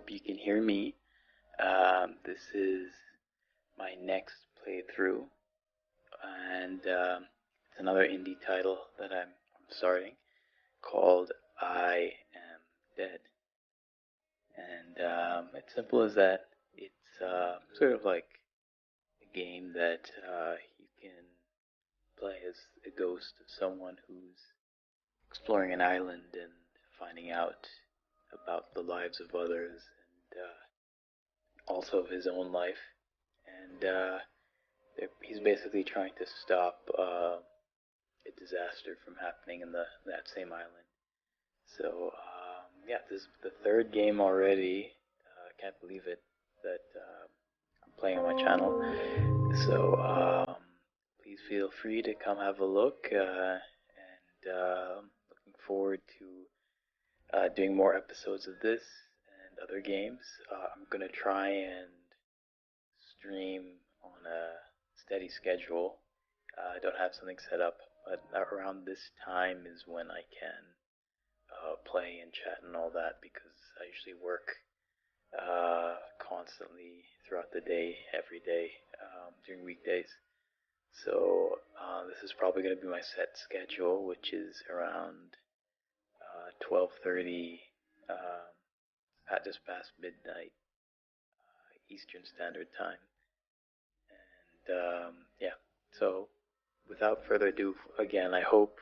hope you can hear me. This is my next playthrough, and it's another indie title that I'm starting called I Am Dead. And it's simple as that. It's sort of like a game that you can play as a ghost of someone who's exploring an island and finding out about the lives of others and also of his own life. And he's basically trying to stop a disaster from happening in that same island. So yeah, this is the third game already. I can't believe it that I'm playing on my channel. So please feel free to come have a look, and looking forward to doing more episodes of this and other games. I'm gonna try and stream on a steady schedule. I don't have something set up, but around this time is when I can play and chat and all that, because I usually work constantly throughout the day, every day, during weekdays. So this is probably going to be my set schedule, which is around 12:30, at just past midnight Eastern Standard Time. And yeah, so without further ado, again, I hope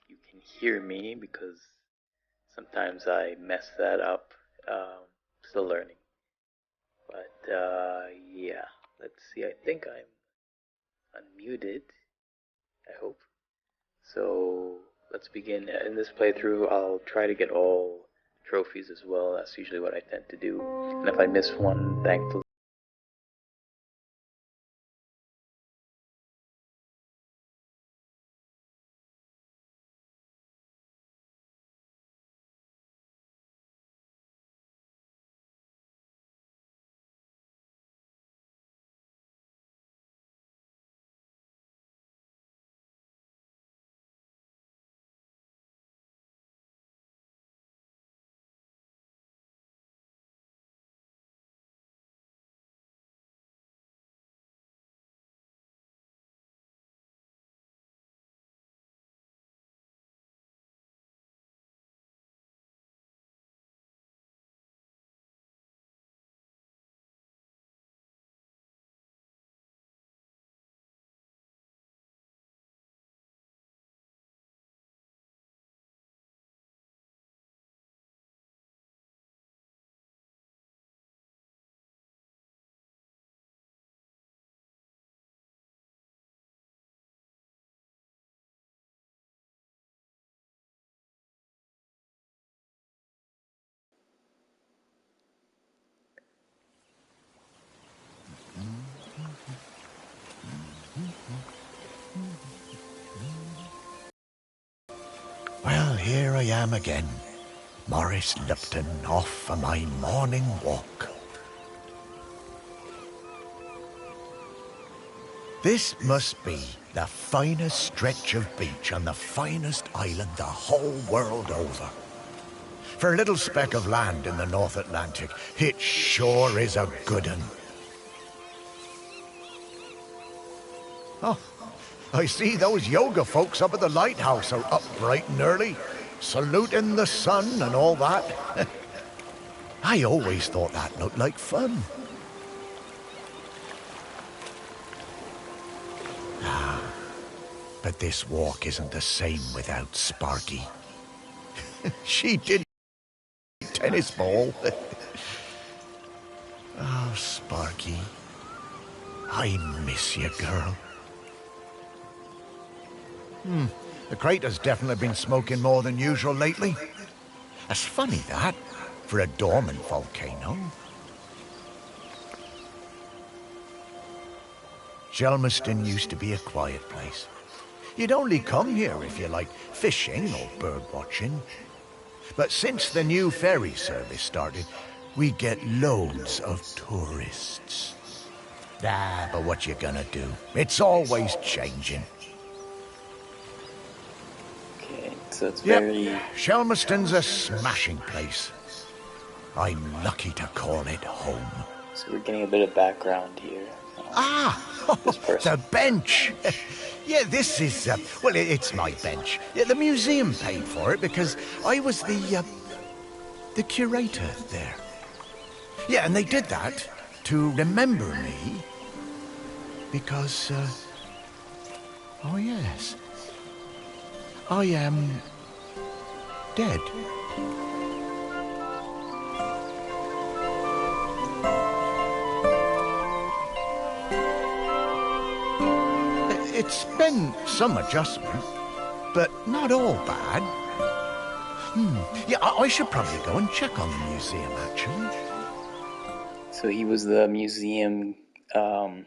you can hear me, because sometimes I mess that up. Still learning. But yeah, let's see. I think I'm unmuted. I hope. So let's begin. In this playthrough, I'll try to get all trophies as well. That's usually what I tend to do. And if I miss one, thankfully. Well, here I am again, Morris Lupton, off for my morning walk. This must be the finest stretch of beach on the finest island the whole world over. For a little speck of land in the North Atlantic, it sure is a good un. Oh, I see those yoga folks up at the lighthouse are up bright and early, saluting the sun and all that. I always thought that looked like fun. But this walk isn't the same without Sparky. She did tennis ball. Oh, Sparky, I miss you, girl. The crater's definitely been smoking more than usual lately. It's funny that, for a dormant volcano. Shelmiston used to be a quiet place. You'd only come here if you liked fishing or bird watching. But since the new ferry service started, we get loads of tourists. But what you gonna do? It's always changing. Okay, so it's very... Shelmiston's a smashing place. I'm lucky to call it home. So we're getting a bit of background here. This person. The bench. Yeah, this is, well, it's my bench. Yeah, the museum paid for it because I was the curator there. Yeah, and they did that to remember me because, oh yes, I am dead. It's been some adjustment, but not all bad. Yeah, I should probably go and check on the museum, actually. So he was the museum, I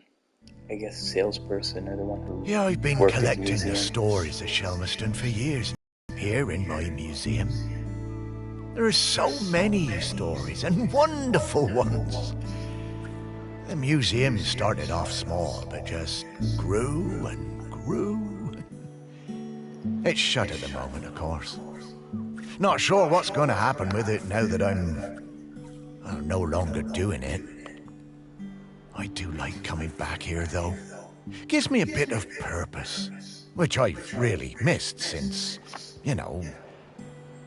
guess, salesperson, or the one who... Yeah, I've been worked at the collecting the museum. stories of Shelmiston for years, here in my museum. There are so many stories, and wonderful ones. The museum started off small, but just grew and grew. It's shut at the moment, of course. Not sure what's going to happen with it now that I'm no longer doing it. I do like coming back here, though. Gives me a bit of purpose, which I've really missed since, you know,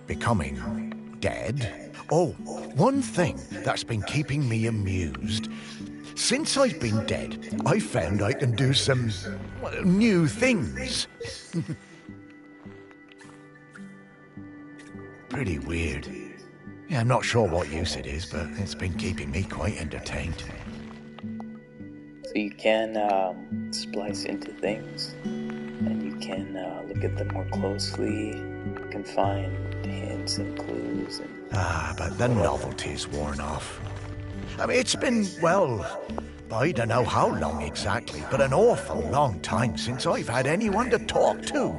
becoming dead. Oh, one thing that's been keeping me amused. Since I've been dead, I found I can do some new things. Pretty weird. Yeah, I'm not sure what use it is, but it's been keeping me quite entertained. So you can splice into things, and you can look at them more closely. You can find hints and clues. But the novelty's worn off. I mean, it's been, well, I don't know how long exactly, but an awful long time since I've had anyone to talk to.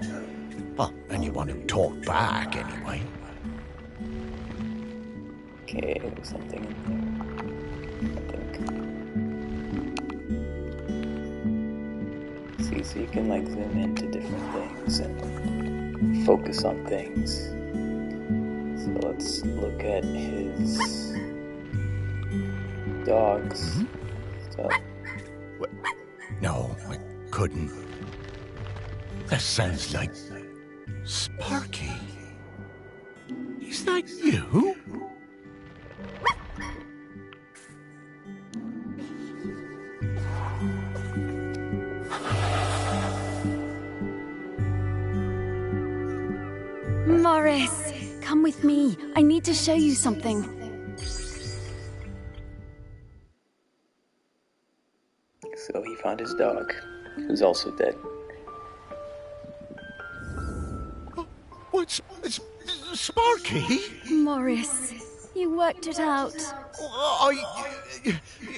Well, anyone who talked back, anyway. Okay, there's something in there, I think. See, so you can like zoom into different things and focus on things. So let's look at his dogs. So, No, I couldn't. That sounds like Sparky. Is that you? Morris, come with me. I need to show you something. so he found his dog, who's also dead. What's Sparky? Morris, you worked it out.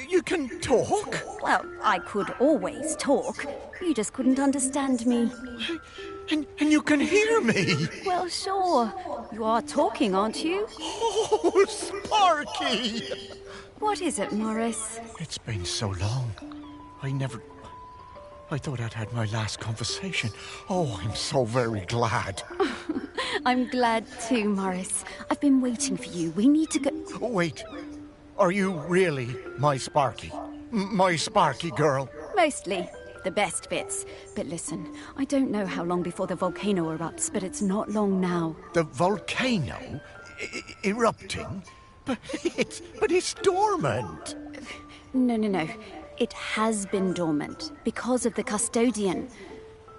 You can talk? Well, I could always talk. You just couldn't understand me. And you can hear me? Well, sure. You are talking, aren't you? Oh, Sparky! What is it, Morris? It's been so long. I thought I'd had my last conversation. Oh, I'm so very glad. I'm glad too, Morris. I've been waiting for you. We need to go... Oh, wait. Are you really my Sparky? My Sparky girl? Mostly. The best bits. But listen, I don't know how long before the volcano erupts, but it's not long now. The volcano? Erupting? But it's dormant. No. It has been dormant because of the custodian.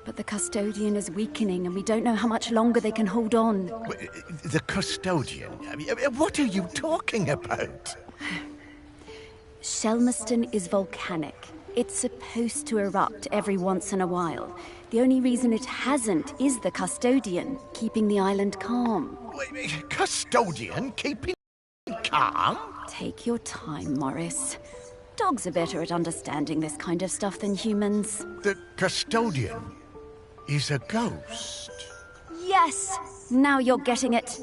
But the custodian is weakening and we don't know how much longer they can hold on. The custodian? I mean, what are you talking about? Shelmiston is volcanic. It's supposed to erupt every once in a while. The only reason it hasn't is the custodian, keeping the island calm. Custodian keeping calm? Take your time, Morris. Dogs are better at understanding this kind of stuff than humans. The custodian is a ghost. Yes! Now you're getting it.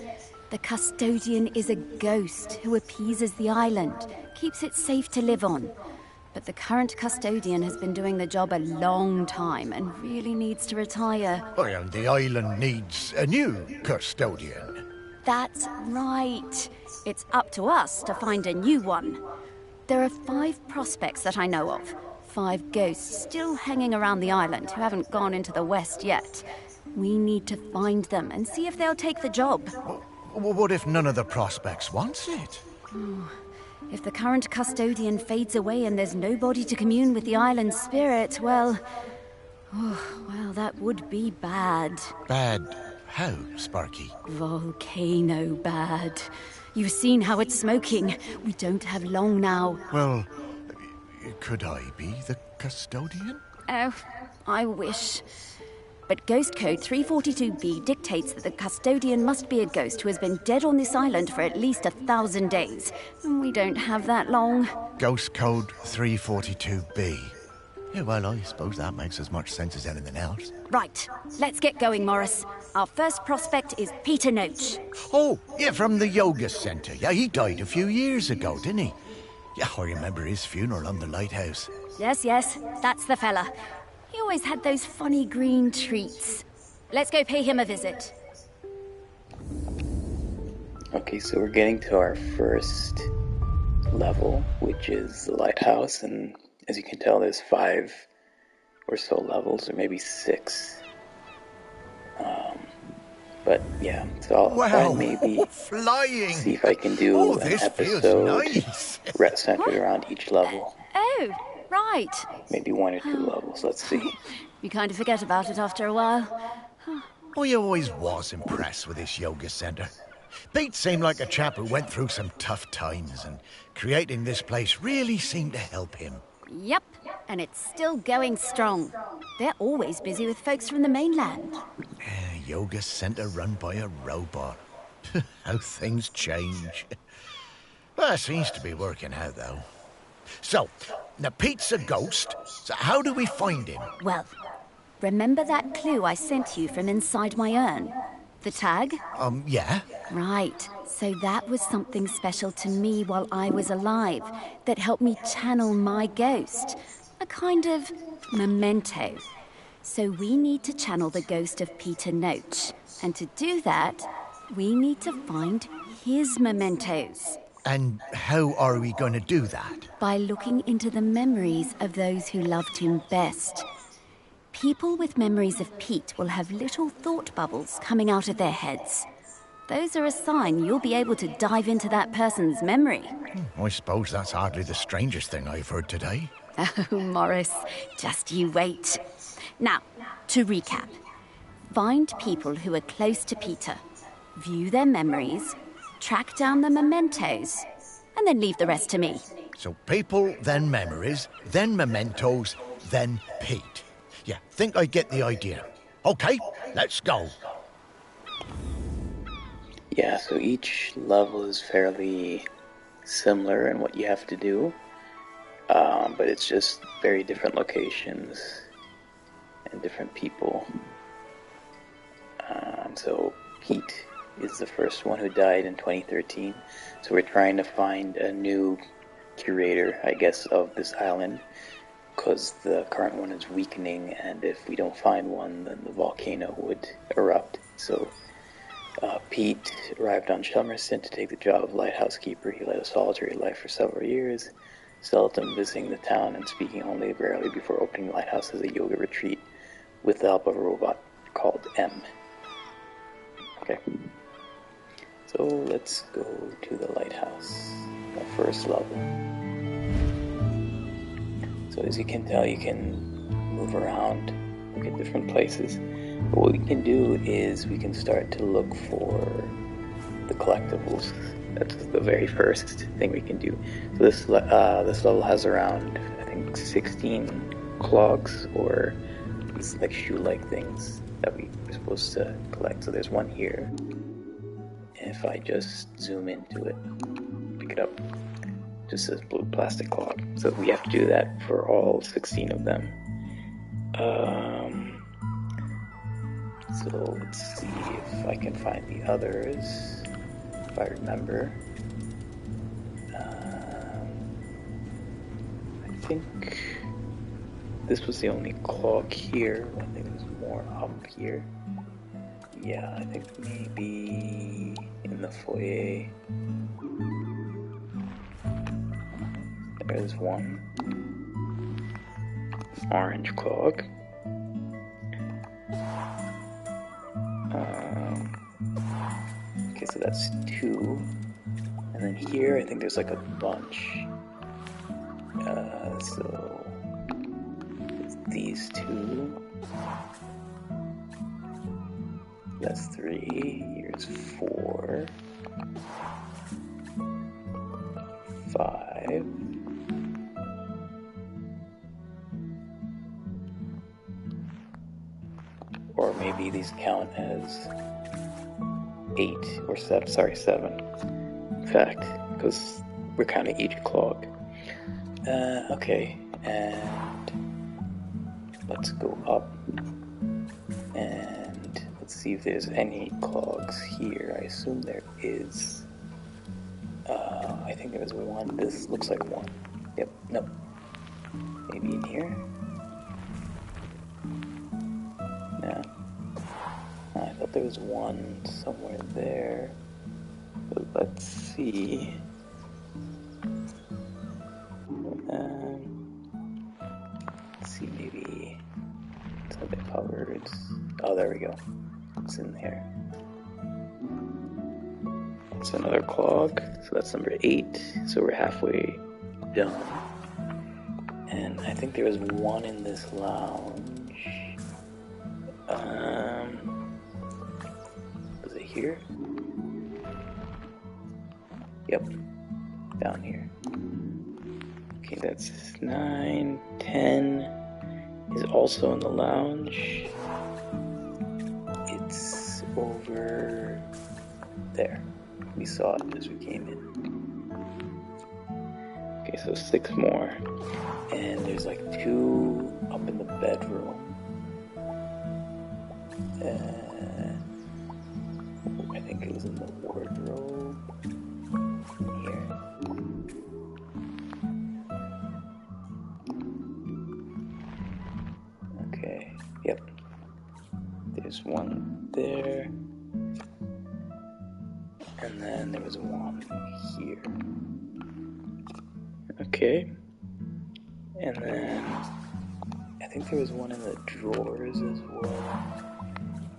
The custodian is a ghost who appeases the island, keeps it safe to live on. But the current custodian has been doing the job a long time and really needs to retire. Well, the island needs a new custodian. That's right. It's up to us to find a new one. There are 5 prospects that I know of. 5 ghosts still hanging around the island who haven't gone into the west yet. We need to find them and see if they'll take the job. Well, what if none of the prospects wants it? If the current custodian fades away and there's nobody to commune with the island's spirit, well, that would be bad. Bad how, Sparky? Volcano bad. You've seen how it's smoking. We don't have long now. Well, could I be the custodian? Oh, I wish. But Ghost Code 342B dictates that the custodian must be a ghost who has been dead on this island for at least 1,000 days. And we don't have that long. Ghost Code 342B. Yeah, well, I suppose that makes as much sense as anything else. Right, let's get going, Morris. Our first prospect is Peter Noach. Oh, yeah, from the yoga centre. Yeah, he died a few years ago, didn't he? Yeah, I remember his funeral on the lighthouse. Yes, that's the fella. He always had those funny green treats. Let's go pay him a visit. Okay, so we're getting to our first level, which is the lighthouse, and as you can tell, there's 5 or so levels, or maybe 6. But yeah, so I'll try and maybe flying. See if I can do an episode nice. centered around each level. Oh, right. Maybe 1 or 2 levels, let's see. You kind of forget about it after a while. I always was impressed with this yoga centre. Pete seemed like a chap who went through some tough times, and creating this place really seemed to help him. Yep, and it's still going strong. They're always busy with folks from the mainland. Yoga centre run by a robot. How things change. Well, it seems to be working out, though. So, now Pete's a ghost, so how do we find him? Well, remember that clue I sent you from inside my urn? The tag? Yeah. Right. So that was something special to me while I was alive that helped me channel my ghost. A kind of memento. So we need to channel the ghost of Peter Noach. And to do that, we need to find his mementos. And how are we going to do that? By looking into the memories of those who loved him best. People with memories of Pete will have little thought bubbles coming out of their heads. Those are a sign you'll be able to dive into that person's memory. I suppose that's hardly the strangest thing I've heard today. Oh, Morris, just you wait. Now, to recap. Find people who are close to Peter, view their memories, track down the mementos, and then leave the rest to me. So people, then memories, then mementos, then Pete. Yeah, think I get the idea. Okay, let's go. Yeah, so each level is fairly similar in what you have to do, but it's just very different locations and different people. So Pete is the first one who died in 2013, so we're trying to find a new curator, I guess, of this island, because the current one is weakening, and if we don't find one, then the volcano would erupt. So Pete arrived on Shelmerston to take the job of lighthouse keeper. He led a solitary life for several years, seldom visiting the town and speaking only rarely before opening the lighthouse as a yoga retreat with the help of a robot called M. Okay, so let's go to the lighthouse, the first level. So as you can tell, you can move around, look at different places. But what we can do is we can start to look for the collectibles. That's the very first thing we can do. So this level has around, I think, 16 clogs, or these like shoe-like things that we're supposed to collect. So there's one here. And if I just zoom into it, pick it up, just says blue plastic clog. So we have to do that for all 16 of them. So let's see if I can find the others, if I remember. I think this was the only clog here. I think there's more up here. Yeah, I think maybe in in the foyer. There's one. Orange clock. Okay, so that's 2. And then here, I think there's like a bunch. So it's these 2. That's 3. Here's 4. 5. Or maybe these count as 8 or 7. Sorry, 7. In fact, because we're counting each clock. Okay, and let's go up and let's see if there's any clogs here. I assume there is. I think there was one. This looks like one. Yep, nope. Maybe in here? No. I thought there was one somewhere there. But let's see. Let's see, maybe some of the cupboards. Oh, there we go. It's in there. It's another clog. So that's number 8. So we're halfway done. And I think there was one in this lounge. Was it here? Yep. Down here. Okay, that's 9, 10 is also in the lounge. It's over there. We saw it as we came in. Okay, so 6 more. And there's like 2 up in the bedroom. I think it was in the wardrobe. Here. Okay, yep. There's one there. And then there was one here. Okay. And then I think there was one in the drawers as well.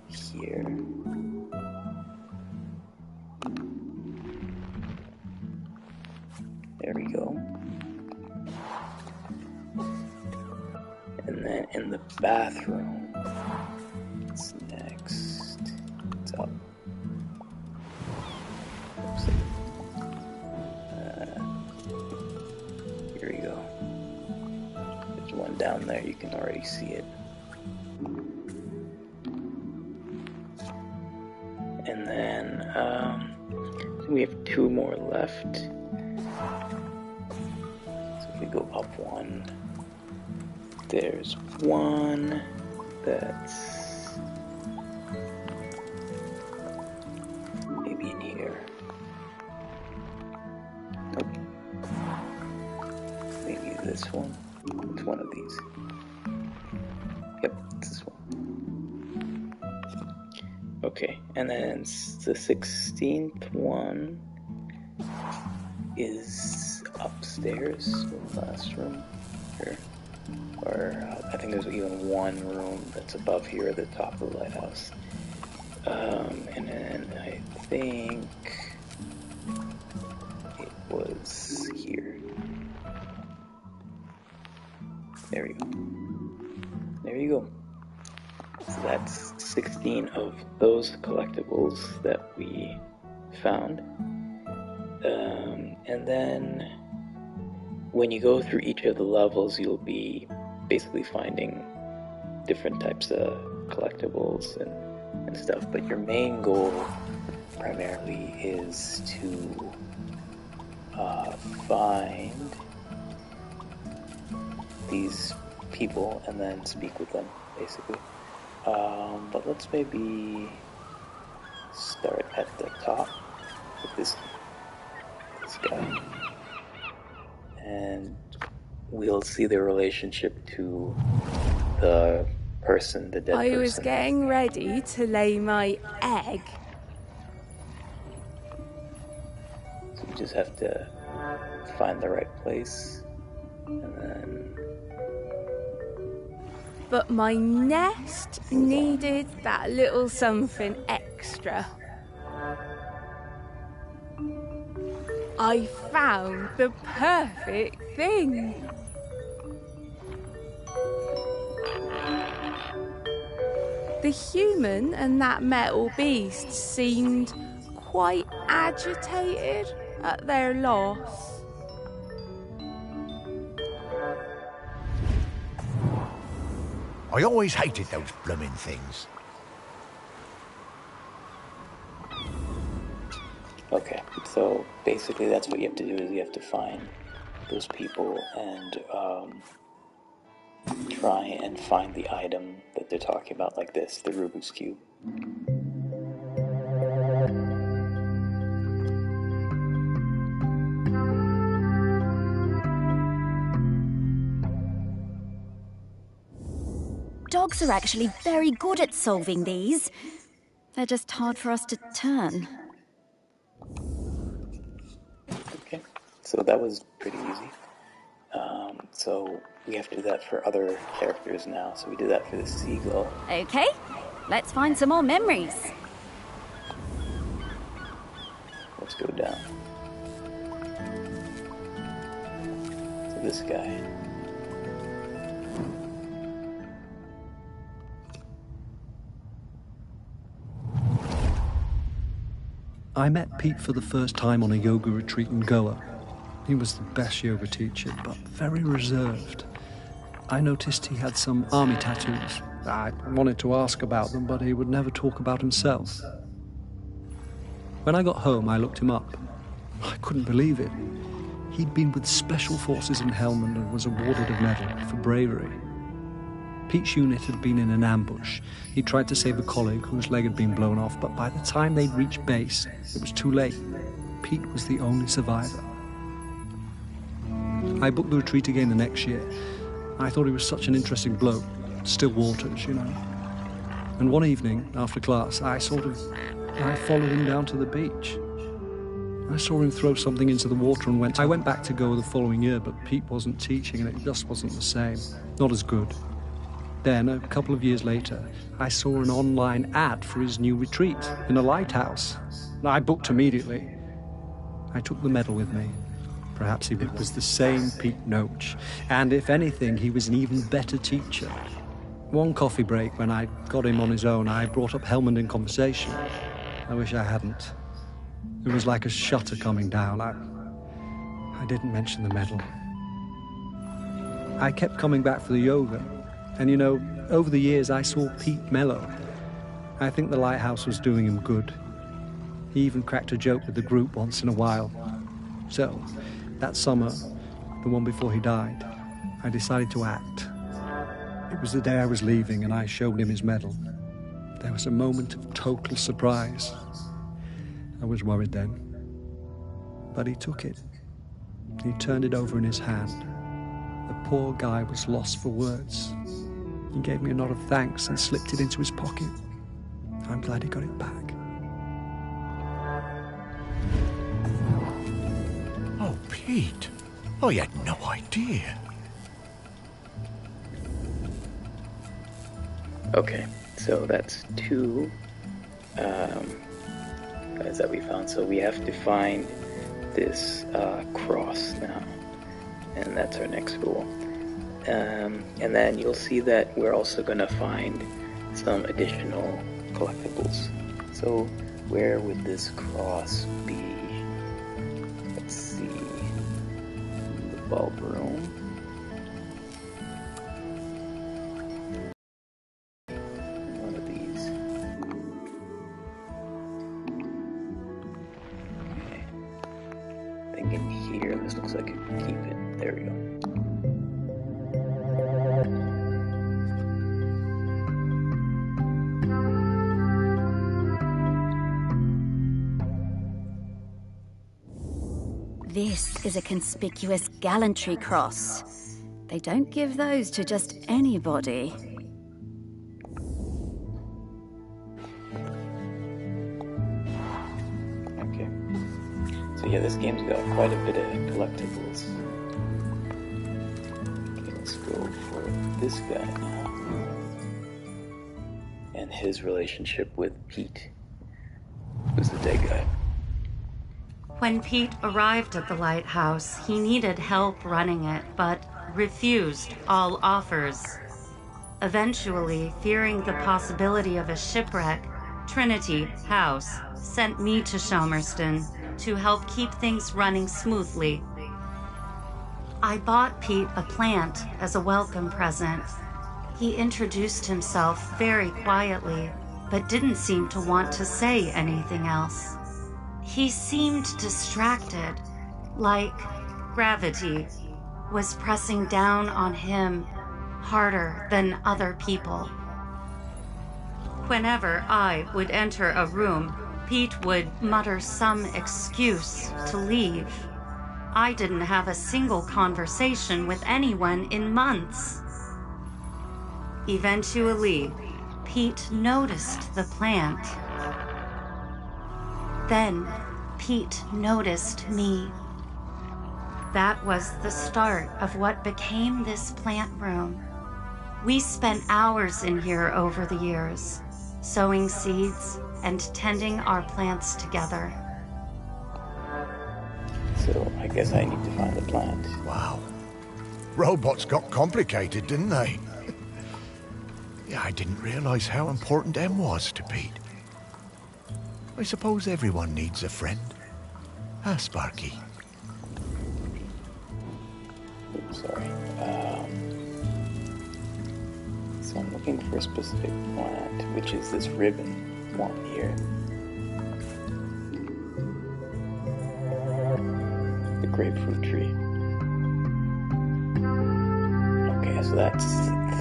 Here. There we go. And then in the bathroom, it's next. It's up. Oops. Here we go. There's one down there, you can already see it. And then I think we have 2 more left. So if we go up 1, there's one that's maybe in here. Nope. Maybe this one. It's one of these. Yep, it's this one. Okay, and then the 16th one is upstairs in the last room here. Or I think there's even one room that's above here at the top of the lighthouse. And then I think it was here. There we go. There you go. So that's 16 of those collectibles that we found. And then when you go through each of the levels, you'll be basically finding different types of collectibles and stuff. But your main goal primarily is to find these people and then speak with them, basically. But let's maybe start at the top with this guy, and we'll see the relationship to the person, the dead person. I was getting ready to lay my egg. just have to find the right place, and then... But my nest needed that little something extra. I found the perfect thing. The human and that metal beast seemed quite agitated at their loss. I always hated those blooming things. Okay, so basically that's what you have to do, is you have to find those people and try and find the item that they're talking about, like this, the Rubik's Cube. Dogs are actually very good at solving these. They're just hard for us to turn. Okay, so that was pretty easy. So we have to do that for other characters now. So we do that for the seagull. Okay, let's find some more memories. Let's go down. So this guy. I met Pete for the first time on a yoga retreat in Goa. He was the best yoga teacher, but very reserved. I noticed he had some army tattoos. I wanted to ask about them, but he would never talk about himself. When I got home, I looked him up. I couldn't believe it. He'd been with Special Forces in Helmand and was awarded a medal for bravery. Pete's unit had been in an ambush. He tried to save a colleague whose leg had been blown off, but by the time they'd reached base, it was too late. Pete was the only survivor. I booked the retreat again the next year. I thought he was such an interesting bloke. Still waters, you know. And one evening, after class, I followed him down to the beach. I saw him throw something into the water and I went back to Goa the following year, but Pete wasn't teaching and it just wasn't the same. Not as good. Then, a couple of years later, I saw an online ad for his new retreat in a lighthouse. I booked immediately. I took the medal with me. Perhaps it was the same Pete Noach, and if anything, he was an even better teacher. One coffee break, when I got him on his own, I brought up Helmand in conversation. I wish I hadn't. It was like a shutter coming down. I didn't mention the medal. I kept coming back for the yoga. And you know, over the years I saw Pete mellow. I think the lighthouse was doing him good. He even cracked a joke with the group once in a while. So, that summer, the one before he died, I decided to act. It was the day I was leaving and I showed him his medal. There was a moment of total surprise. I was worried then. But he took it. He turned it over in his hand. The poor guy was lost for words. He gave me a nod of thanks and slipped it into his pocket. I'm glad he got it back. Oh, Pete. I had no idea. Okay, so that's two guys that we found. So we have to find this cross now, and that's our next goal. And then you'll see that we're also going to find some additional collectibles. So where would this cross be? Let's see. The bulb room. One of these. Okay. I think in here, this looks like it can keep it. There we go. This is a conspicuous gallantry cross. They don't give those to just anybody. Okay. So yeah, this game's got quite a bit of collectibles. Okay, let's go for this guy now. And his relationship with Pete, who's the dead guy. When Pete arrived at the lighthouse, he needed help running it, but refused all offers. Eventually, fearing the possibility of a shipwreck, Trinity House sent me to Shelmerston to help keep things running smoothly. I bought Pete a plant as a welcome present. He introduced himself very quietly, but didn't seem to want to say anything else. He seemed distracted, like gravity was pressing down on him harder than other people. Whenever I would enter a room, Pete would mutter some excuse to leave. I didn't have a single conversation with anyone in months. Eventually, Pete noticed the plant. Then, Pete noticed me. That was the start of what became this plant room. We spent hours in here over the years, sowing seeds and tending our plants together. So I guess I need to find the plant. Wow. Robots got complicated, didn't they? Yeah, I didn't realize how important M was to Pete. I suppose everyone needs a friend. Huh, Sparky? Oops, sorry. So I'm looking for a specific plant, which is this ribbon one here. The grapefruit tree. Okay, so that's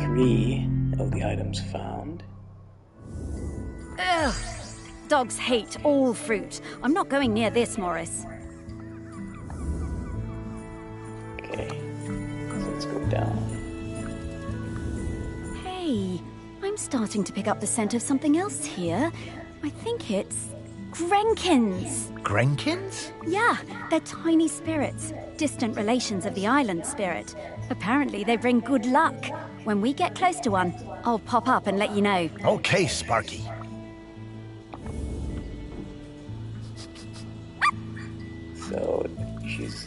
3 of the items found. Ugh! Dogs hate all fruit. I'm not going near this, Morris. Okay, so let's go down. Hey, I'm starting to pick up the scent of something else here. I think it's Grenkins. Grenkins? Yeah, they're tiny spirits, distant relations of the island spirit. Apparently they bring good luck. When we get close to one, I'll pop up and let you know. Okay, Sparky. So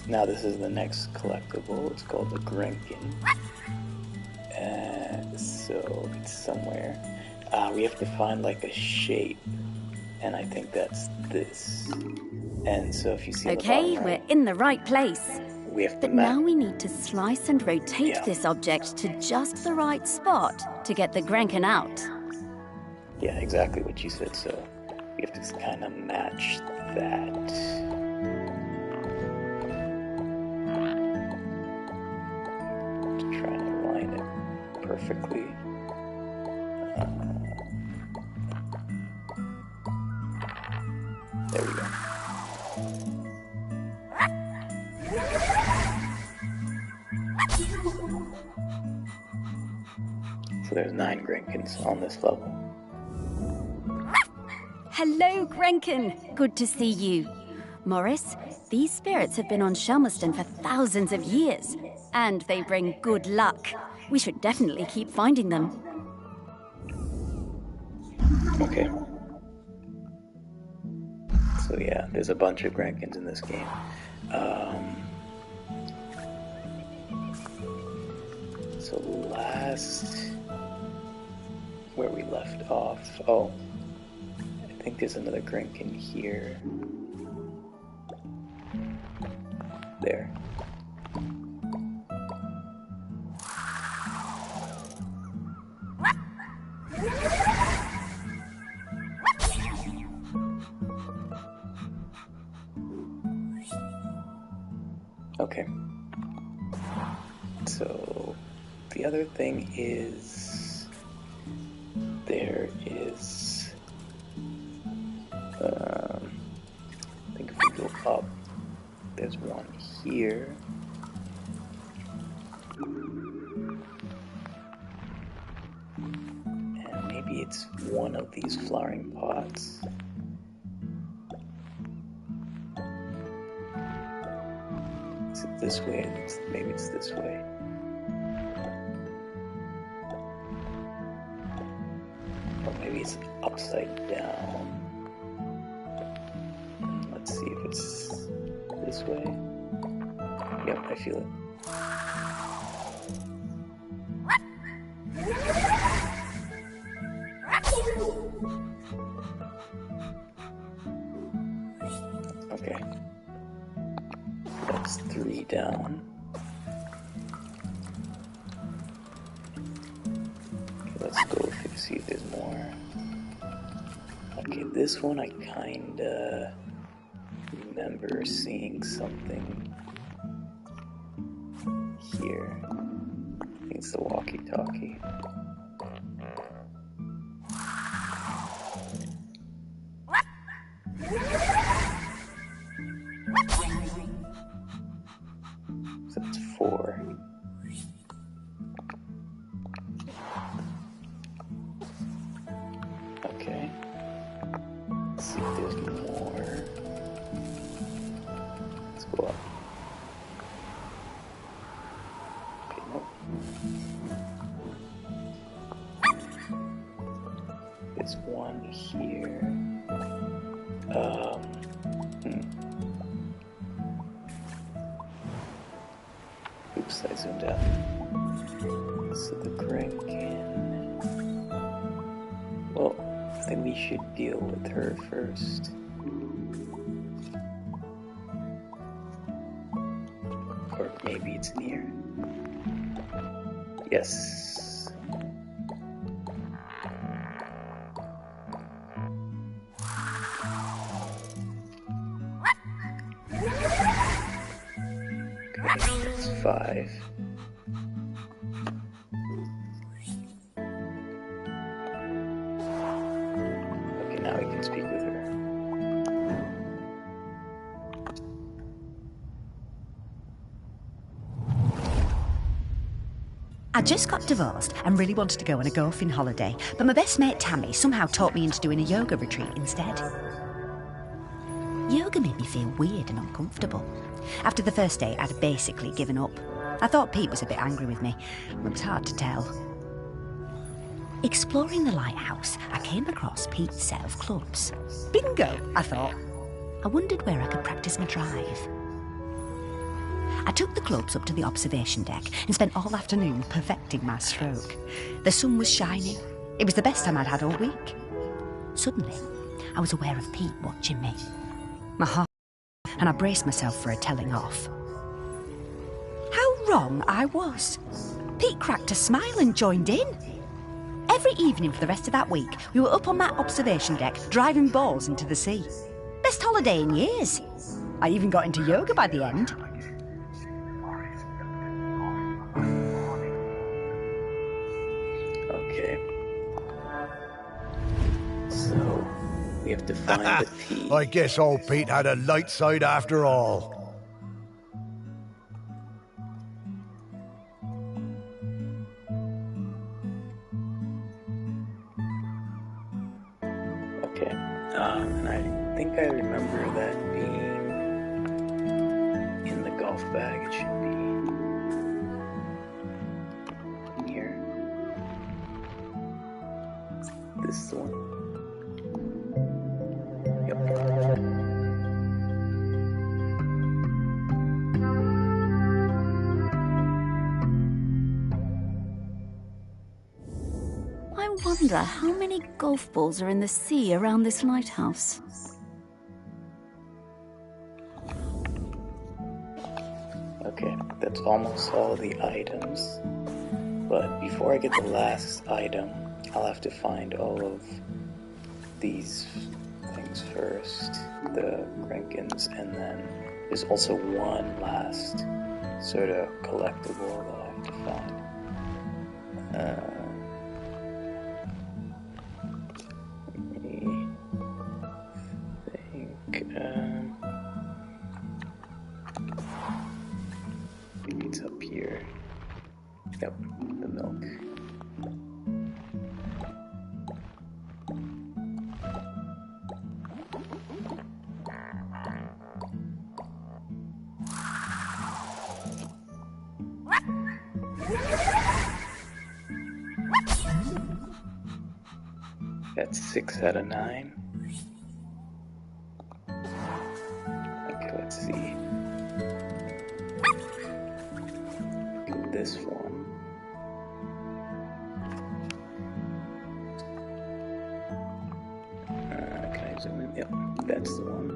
now this is the next collectible. It's called the Grenkin. So it's somewhere. We have to find like a shape, and I think that's this. And so if you see, Okay, we're in the right place. We have to But now we need to slice and rotate this object to just the right spot to get the Grenkin out. Yeah, exactly what you said. So we have to kind of match that. To try and align it perfectly. There we go. So there's 9 Grenkins on this level. Hello, Grenkin. Good to see you. Morris, these spirits have been on Shelmerston for thousands of years, and they bring good luck. We should definitely keep finding them. Okay. So yeah, there's a bunch of Grenkins in this game. So last... where we left off... Oh. I think there's another Grenkin here. There. Okay. So the other thing is there is I think if we go up, there's one here. And maybe it's one of these flowering pots. this way. Maybe it's this way. Or maybe it's upside down. Let's see if it's this way. Yep, I feel it. Okay. That's 3 down. Okay, let's go see if there's more. Okay, this one I kinda remember seeing something here. I think it's the walkie-talkie. So that's 4. Okay. Let's see if there's more. Let's go up. Okay, nope. There's one here. Oops, I zoomed out. So the Kranken. Well, I think we should deal with her first. Or maybe it's near. Yes. Okay, that's 5. Okay, now we can speak with her. I just got divorced and really wanted to go on a golfing holiday, but my best mate Tammy somehow talked me into doing a yoga retreat instead. Yoga made me feel weird and uncomfortable. After the first day, I'd basically given up. I thought Pete was a bit angry with me. It was hard to tell. Exploring the lighthouse, I came across Pete's set of clubs. Bingo, I thought. I wondered where I could practice my drive. I took the clubs up to the observation deck and spent all afternoon perfecting my stroke. The sun was shining. It was the best time I'd had all week. Suddenly, I was aware of Pete watching me. My heart, and I braced myself for a telling off. How wrong I was. Pete cracked a smile and joined in. Every evening for the rest of that week, we were up on that observation deck, driving balls into the sea. Best holiday in years. I even got into yoga by the end. Okay. So, we have to find the P. I guess old Pete had a light side after all. Okay. And I think I remember that being in the golf bag. It should be here. This is the one. Yep. I wonder how many golf balls are in the sea around this lighthouse. Okay, that's almost all the items. But before I get the last item, I'll have to find all of these things first. The Krenkens, and then there's also one last sort of collectible that I have to find. Let me think. Maybe it's up here. Yep, the milk. That's 6 out of 9. Okay, let's see. Do this one. Can I zoom in? Yep, that's the one.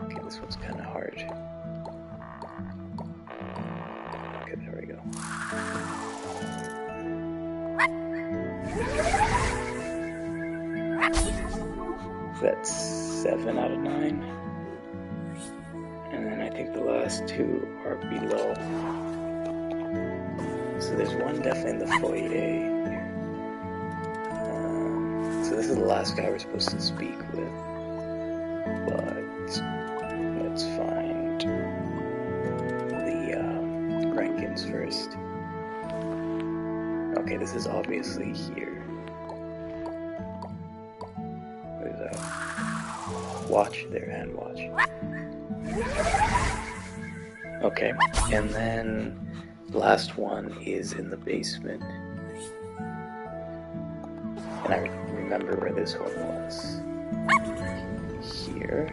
Okay, this one's kind of hard. Okay, there we go. That's 7 out of 9. And then I think the last two are below. So there's one definitely in the foyer. So this is the last guy we're supposed to speak with. But let's find the Rankins first. Okay, this is obviously here. There's a watch there, hand watch. Okay, and then the last one is in the basement. And I remember where this one was. Here.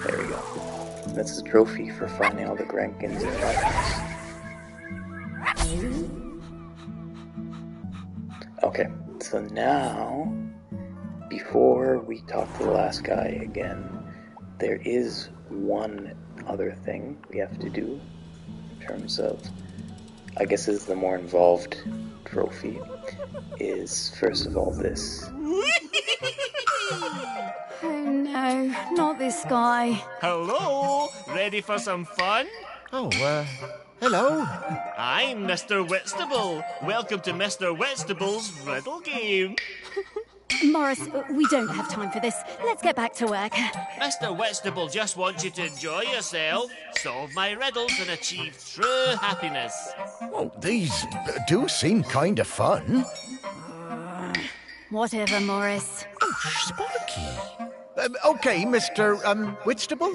There we go. That's the trophy for finding all the Grankins in my house. Okay, so now, before we talk to the last guy again, there is one other thing we have to do in terms of, I guess this is the more involved trophy, is first of all this. Oh no, not this guy. Hello, ready for some fun? Oh, hello. I'm Mr. Whitstable. Welcome to Mr. Whitstable's riddle game. Morris, we don't have time for this. Let's get back to work. Mr. Whitstable just wants you to enjoy yourself, solve my riddles, and achieve true happiness. Oh, these do seem kind of fun. Whatever, Morris. Oh, Sparky. Okay, Mr. Whitstable,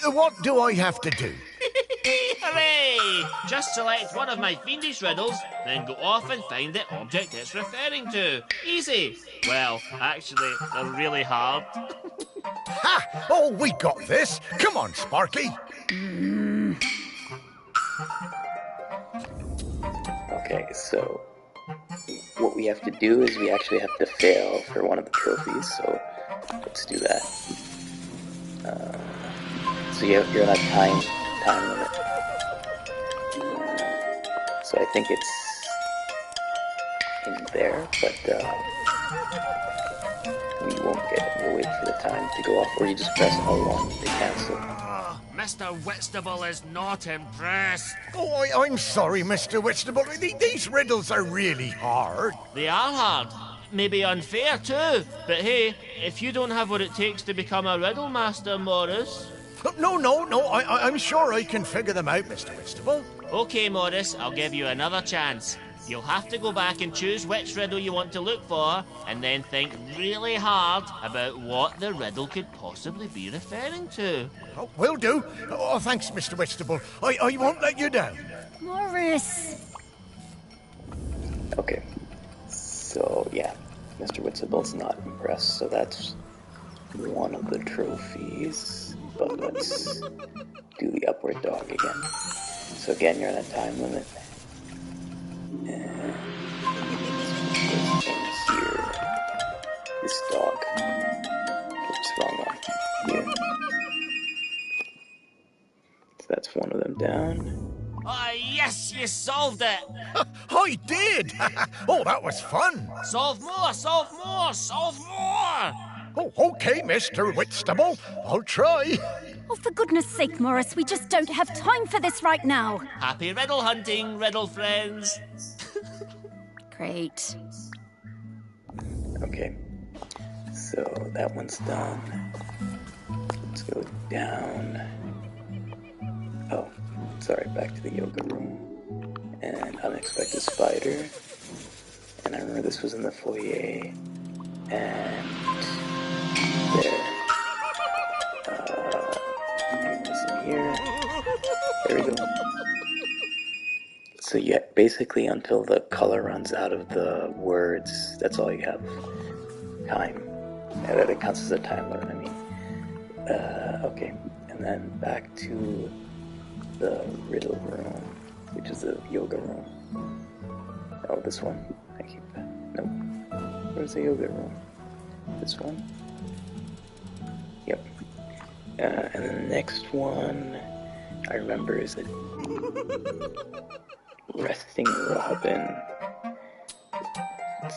what do I have to do? Hooray! Just select one of my fiendish riddles, then go off and find the object it's referring to. Easy. Well, actually, they're really hard. Ha! Oh, we got this. Come on, Sparky. Okay, so what we have to do is we actually have to fail for one of the trophies, so let's do that. So you're on a time limit. So I think it's in there, but we won't get it. We'll wait for the time to go off, or you just press L1 to cancel. Mr. Whitstable is not impressed. Oh, I'm sorry, Mr. Whitstable. These riddles are really hard. They are hard. Maybe unfair too. But hey, if you don't have what it takes to become a riddle master, Morris... No, I'm sure I can figure them out, Mr. Whitstable. Okay, Morris, I'll give you another chance. You'll have to go back and choose which riddle you want to look for, and then think really hard about what the riddle could possibly be referring to. Oh, will do. Oh, thanks, Mr. Whitstable. I won't let you down. Morris! Okay, so yeah, Mr. Whitstable's not impressed, so that's one of the trophies. But let's do the upward dog again. So again, you're on a time limit. And this thing here. This dog. Oops, wrong one. Here. So that's one of them down. Ah, yes, you solved it! I did! Oh, that was fun. Solve more, solve more, solve more! Oh, okay, Mr. Whitstable. I'll try. Oh, for goodness sake, Morris, we just don't have time for this right now. Happy riddle hunting, riddle friends. Great. Okay, so that one's done. Let's go down. Oh, sorry, back to the yoga room. And unexpected spider. And I remember this was in the foyer. And there. This in here. There we go. So yeah, basically until the color runs out of the words, that's all you have. Time. Yeah, that it counts as a time limit, I mean. Okay, and then back to the riddle room, which is the yoga room. Oh, this one. I keep that. Nope. Where's the yoga room? This one? Yep. And the next one I remember is a resting robin.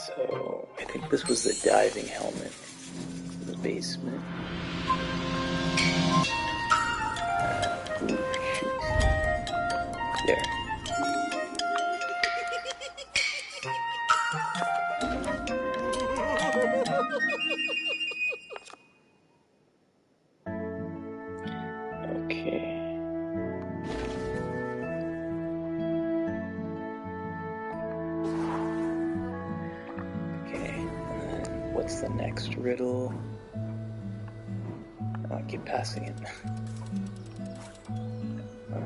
So I think this was the diving helmet in the basement. Ooh, shoot. There. Okay. Okay, and then what's the next riddle? Oh, I keep passing it.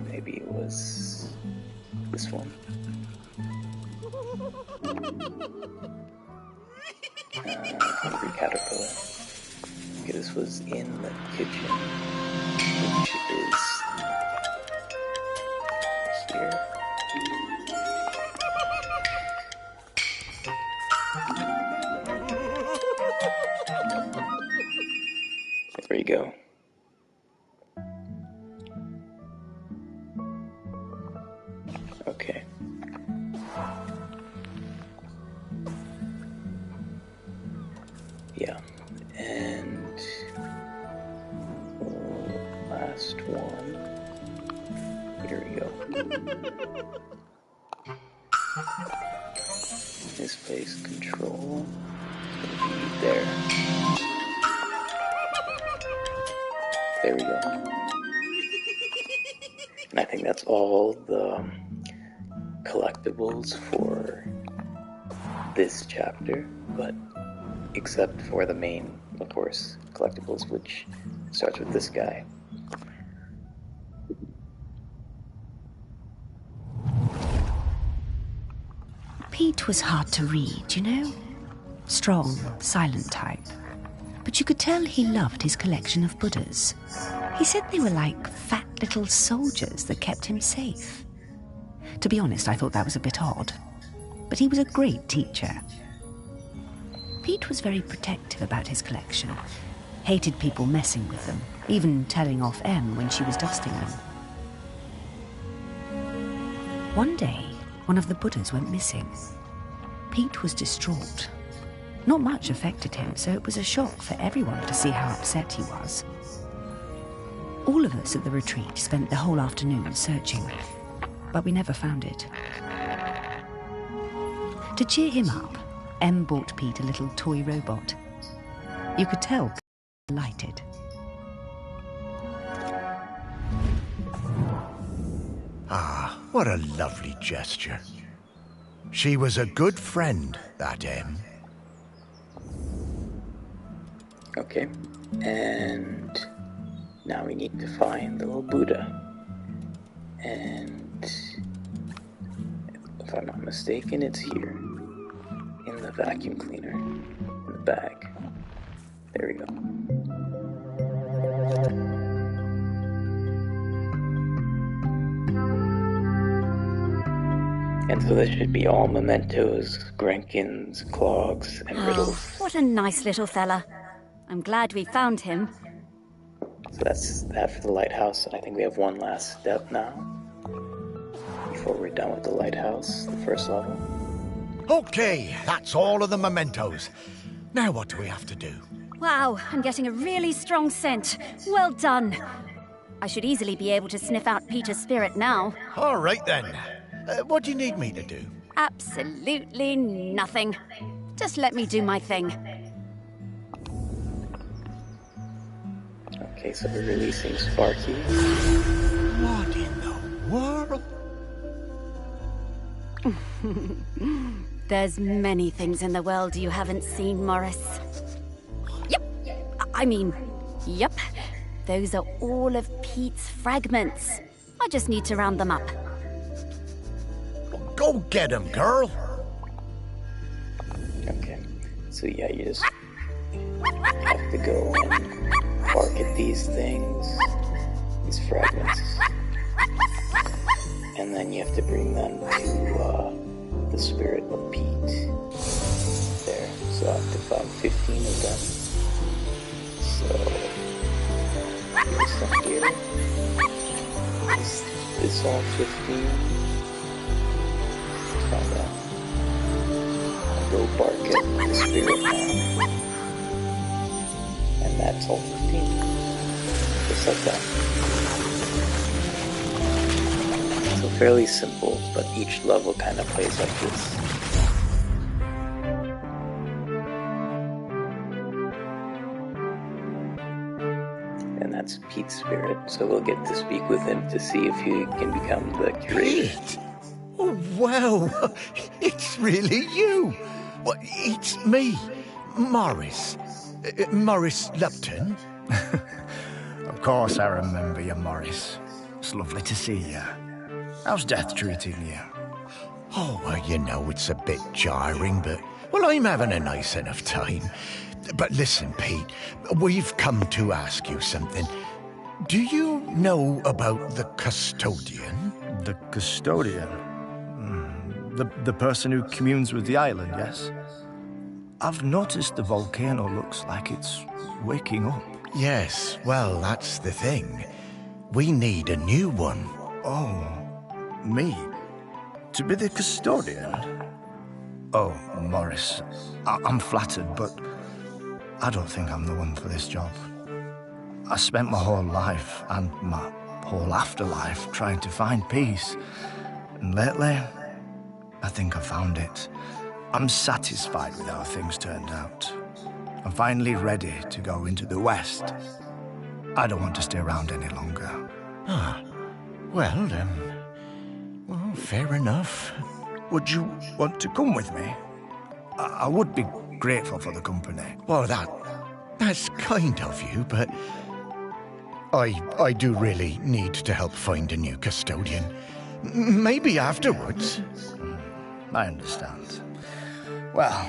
Maybe it was this one. Hungry caterpillar. Okay, this was in the kitchen, which is here. There you go. Okay. Yeah, and last one. Here we go. Misplaced control. It's gonna be there. There we go. And I think that's all the collectibles for this chapter, but except for the main, of course, collectibles, which starts with this guy. Pete was hard to read, you know? Strong, silent type. But you could tell he loved his collection of Buddhas. He said they were like fat little soldiers that kept him safe. To be honest, I thought that was a bit odd. But he was a great teacher. Pete was very protective about his collection. Hated people messing with them, even telling off Em when she was dusting them. One day, one of the Buddhas went missing. Pete was distraught. Not much affected him, so it was a shock for everyone to see how upset he was. All of us at the retreat spent the whole afternoon searching, but we never found it. To cheer him up, Em bought Pete a little toy robot. You could tell Pete was delighted. Ah, what a lovely gesture. She was a good friend, that Em. Okay, and now we need to find the little Buddha. And if I'm not mistaken, it's here. In the vacuum cleaner. In the bag. There we go. And so this should be all mementos, Grenkins, clogs, and riddles. What a nice little fella. I'm glad we found him. So that's that for the lighthouse, and I think we have one last step now. Before we're done with the lighthouse, the first level. Okay, that's all of the mementos. Now what do we have to do? Wow, I'm getting a really strong scent. Well done. I should easily be able to sniff out Peter's spirit now. All right then. What do you need me to do? Absolutely nothing. Just let me do my thing. Okay, so we're releasing Sparky. What in the world? There's many things in the world you haven't seen, Morris. Yep. Those are all of Pete's fragments. I just need to round them up. Go get him, girl. Okay, so yeah, you just have to go and bark at these things, these fragments, and then you have to bring them to the spirit of Pete. There, so I have to find 15 of them. So, here's some here. Is this all 15? Let's find out. I'll go bark at the spirit now. And that's all 15. Just like that. So fairly simple, but each level kind of plays like this. And that's Pete's spirit, so we'll get to speak with him to see if he can become the curator. Pete? Oh, wow. It's really you. Well, it's me, Morris. Morris Lupton. Of course I remember you, Morris. It's lovely to see you. How's death treating you? Oh, well, you know, it's a bit jarring, but, well, I'm having a nice enough time. But listen, Pete, we've come to ask you something. Do you know about the custodian? The custodian? The person who communes with the island, yes? I've noticed the volcano looks like it's waking up. Yes, well, that's the thing. We need a new one. Oh, me? To be the custodian? Oh, Morris, I'm flattered, but I don't think I'm the one for this job. I spent my whole life and my whole afterlife trying to find peace. And lately, I think I found it. I'm satisfied with how things turned out. I'm finally ready to go into the West. I don't want to stay around any longer. Ah, well, fair enough. Would you want to come with me? I would be grateful for the company. Well, that's kind of you, but I do really need to help find a new custodian. Maybe afterwards. I understand. Well,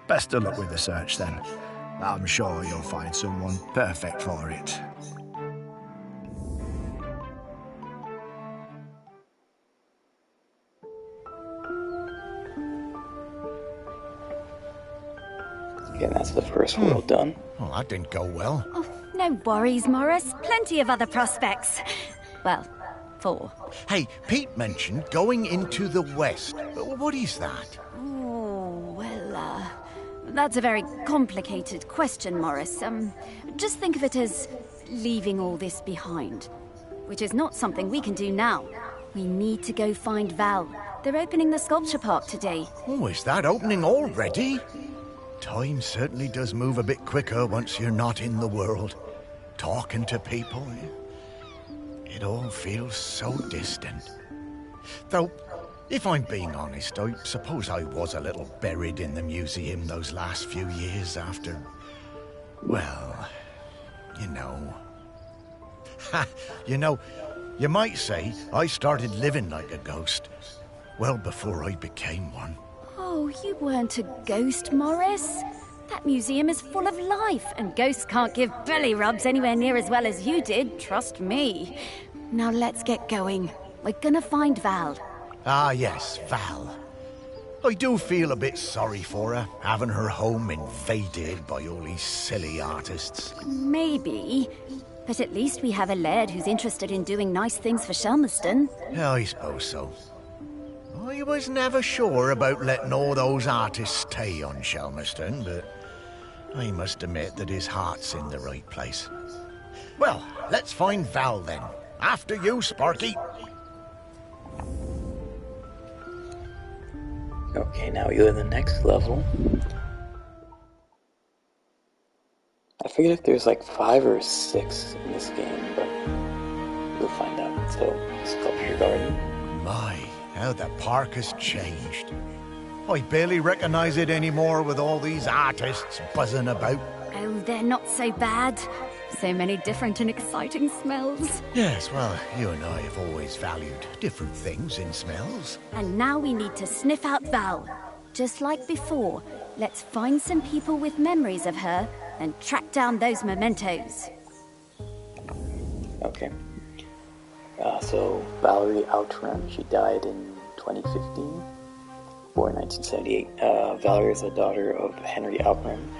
best of luck with the search then. I'm sure you'll find someone perfect for it. Okay, that's the first world done. Oh, that didn't go well. Oh, no worries, Morris. Plenty of other prospects. Well, 4. Hey, Pete mentioned going into the West. What is that? Oh, well, that's a very complicated question, Morris. Just think of it as leaving all this behind, which is not something we can do now. We need to go find Val. They're opening the sculpture park today. Oh, is that opening already? Time certainly does move a bit quicker once you're not in the world. Talking to people, it all feels so distant. Though, if I'm being honest, I suppose I was a little buried in the museum those last few years after, well, you know. You might say I started living like a ghost well before I became one. Oh, you weren't a ghost, Morris. That museum is full of life, and ghosts can't give belly rubs anywhere near as well as you did, trust me. Now let's get going. We're gonna find Val. Ah, yes, Val. I do feel a bit sorry for her, having her home invaded by all these silly artists. Maybe, but at least we have a laird who's interested in doing nice things for Shelmerston. Yeah, I suppose so. I was never sure about letting all those artists stay on Shelmerston, but I must admit that his heart's in the right place. Well, let's find Val then. After you, Sparky. Okay, now we go to the next level. I forget if there's like 5 or 6 in this game, but we'll find out. So, Sculpture Garden. My, how the park has changed. I barely recognize it anymore with all these artists buzzing about. Oh, they're not so bad. So many different and exciting smells. Yes, well, you and I have always valued different things in smells. And now we need to sniff out Val. Just like before, let's find some people with memories of her and track down those mementos. Okay. So, Valerie Outram, she died in 2015, born 1978. Valerie is the daughter of Henry Outram,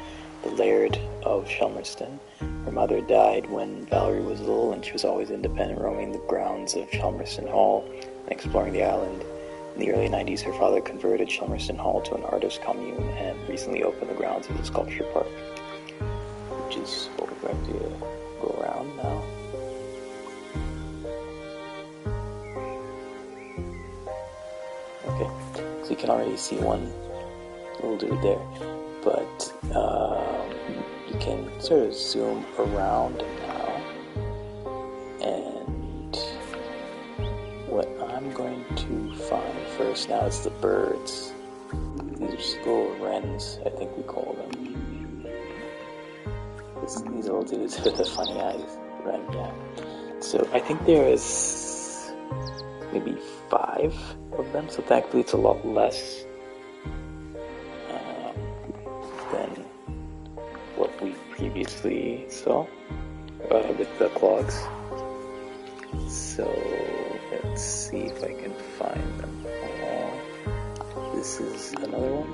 the Laird of Chelmerston. Her mother died when Valerie was little, and she was always independent, roaming the grounds of Chelmerston Hall and exploring the island. In the early 90s, her father converted Chelmerston Hall to an artist commune and recently opened the grounds of the sculpture park, which is what we're going to go around now. Okay, so you can already see one little dude there, but you can sort of zoom around now, and what I'm going to find first now is the birds. These are just little wrens, I think we call them. These little dudes with the funny eyes. Wren, yeah. So I think there is maybe 5 of them, so thankfully it's a lot less than what we previously saw with the clogs. So let's see if I can find them all. This is another one.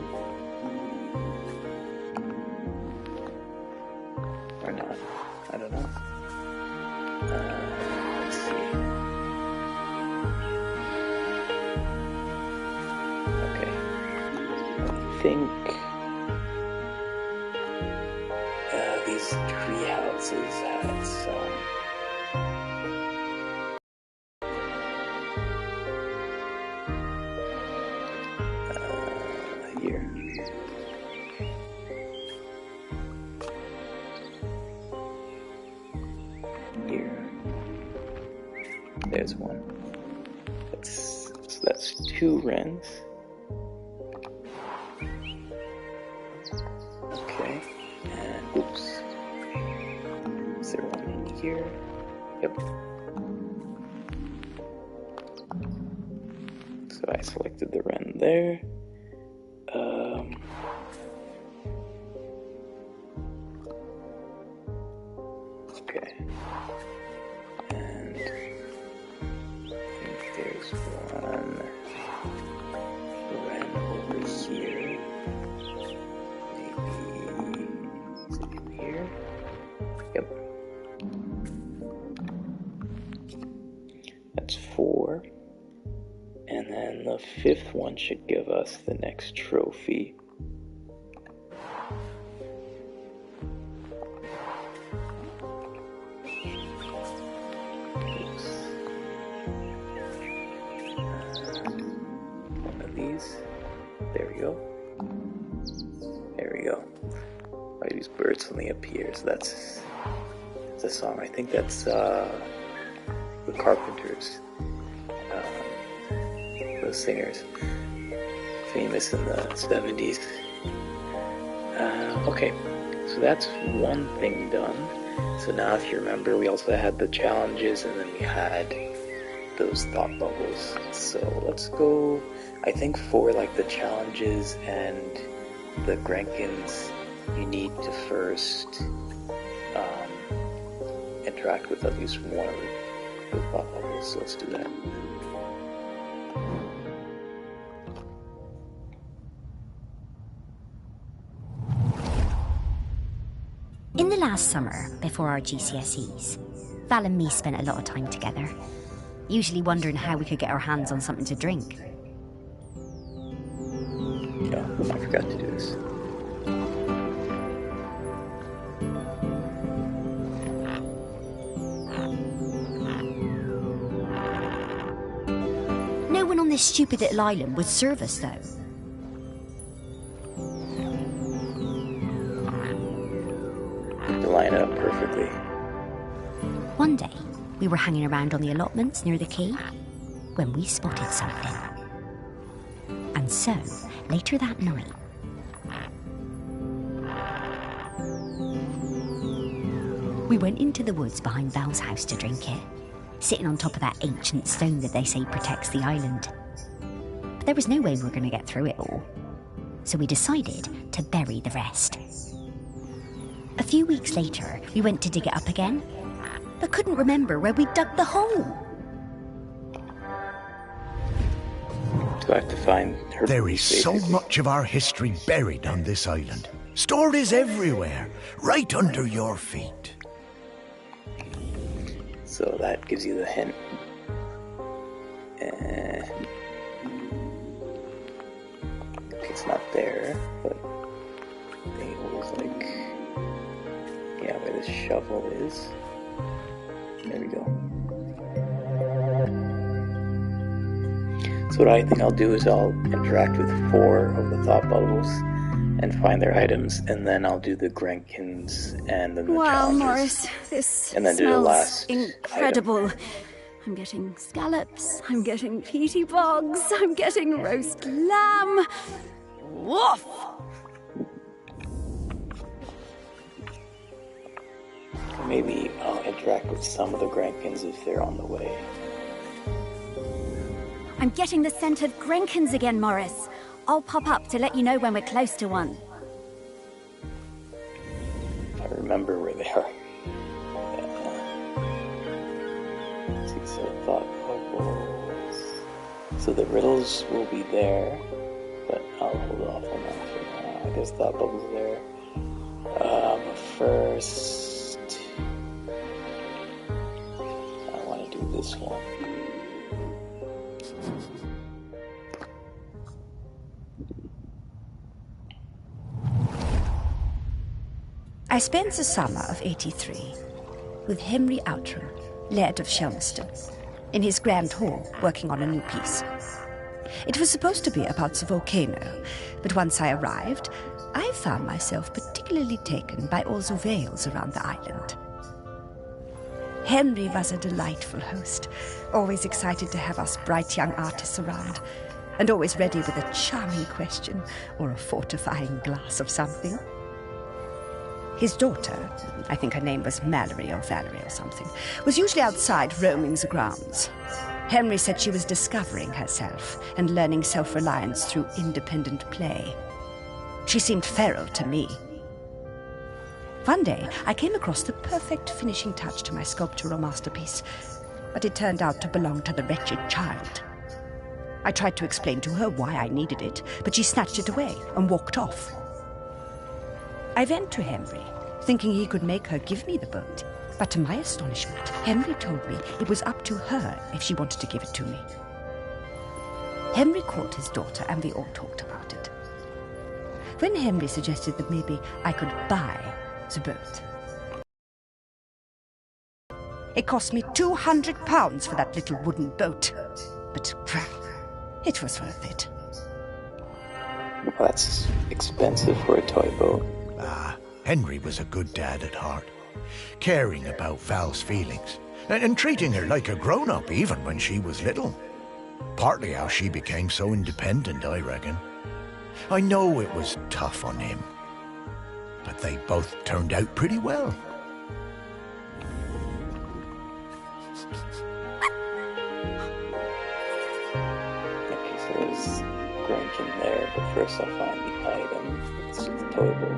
Or not. I don't know. Let's see. Okay. I think these tree houses had some here. Here. There's one. That's 2 wrens. Okay. And oops. Is there one in here? Yep. So I selected the wren there. Okay. And I think there's one wren over here. Maybe is it in here? Yep. That's 4. And then the 5th one should give us the next trophy. Oops. One of these. There we go. There we go. I use birds suddenly appear, so that's a song. I think that's the Carpenters. Those singers, famous in the 70s. Okay, so that's one thing done. So now if you remember, we also had the challenges, and then we had those thought bubbles. So let's go, I think for like the challenges and the Grenkins, you need to first interact with at least one of the thought bubbles. So let's do that. In the last summer, before our GCSEs, Val and me spent a lot of time together, usually wondering how we could get our hands on something to drink. Yeah, I forgot to do this. No one on this stupid little island would serve us, though. line up perfectly. One day, we were hanging around on the allotments near the quay when we spotted something. And so, later that night, we went into the woods behind Val's house to drink it, sitting on top of that ancient stone that they say protects the island. But there was no way we were going to get through it all, so we decided to bury the rest. A few weeks later, we went to dig it up again, but couldn't remember where we dug the hole. Do I have to find her? There is so much of our history buried on this island. Stories everywhere, right under your feet. So that gives you the hint. It's not there, but they always like, yeah, where the shovel is. There we go. So what I think I'll do is I'll interact with 4 of the thought bubbles and find their items, and then I'll do the Grenkins and then the Wow, challenges. Morris, this And then do the smells last incredible. I'm getting scallops, I'm getting peaty bogs, I'm getting roast lamb. Woof! Maybe I'll interact with some of the Grenkins if they're on the way. I'm getting the scent of Grenkins again, Morris. I'll pop up to let you know when we're close to one. I remember where they are. See, so thought bubbles. So the riddles will be there, but I'll hold off on that for now. I guess thought bubbles are there. First, I want to do this one. I spent the summer of '83 with Henry Outram, Laird of Shelmerston, in his grand hall working on a new piece. It was supposed to be about the volcano, but once I arrived, I found myself particularly taken by all the vales around the island. Henry was a delightful host, always excited to have us bright young artists around, and always ready with a charming question or a fortifying glass of something. His daughter, I think her name was Mallory or Valerie or something, was usually outside roaming the grounds. Henry said she was discovering herself and learning self-reliance through independent play. She seemed feral to me. One day, I came across the perfect finishing touch to my sculptural masterpiece, but it turned out to belong to the wretched child. I tried to explain to her why I needed it, but she snatched it away and walked off. I went to Henry, thinking he could make her give me the boat, but to my astonishment, Henry told me it was up to her if she wanted to give it to me. Henry called his daughter and we all talked about it. When Henry suggested that maybe I could buy the boat. It cost me £200 for that little wooden boat, but it was worth it. Well, that's expensive for a toy boat. Henry was a good dad at heart, caring about Val's feelings, and treating her like a grown-up even when she was little. Partly how she became so independent, I reckon. I know it was tough on him, but they both turned out pretty well. Okay, so there's Grankin there, but first I'll find the item. It's the toy boat.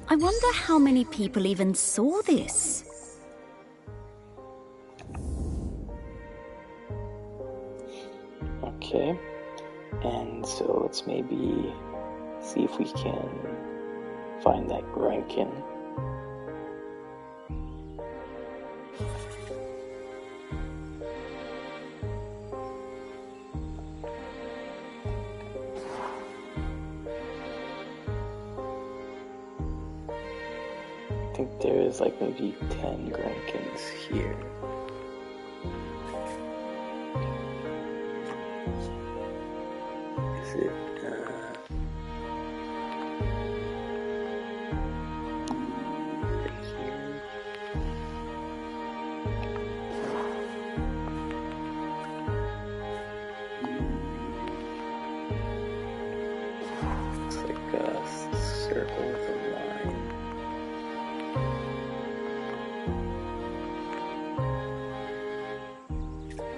I wonder how many people even saw this. Okay, and so let's maybe see if we can find that Grankin. I think there's like maybe 10 Grankins here. it? Right here. Looks like a circle with a line.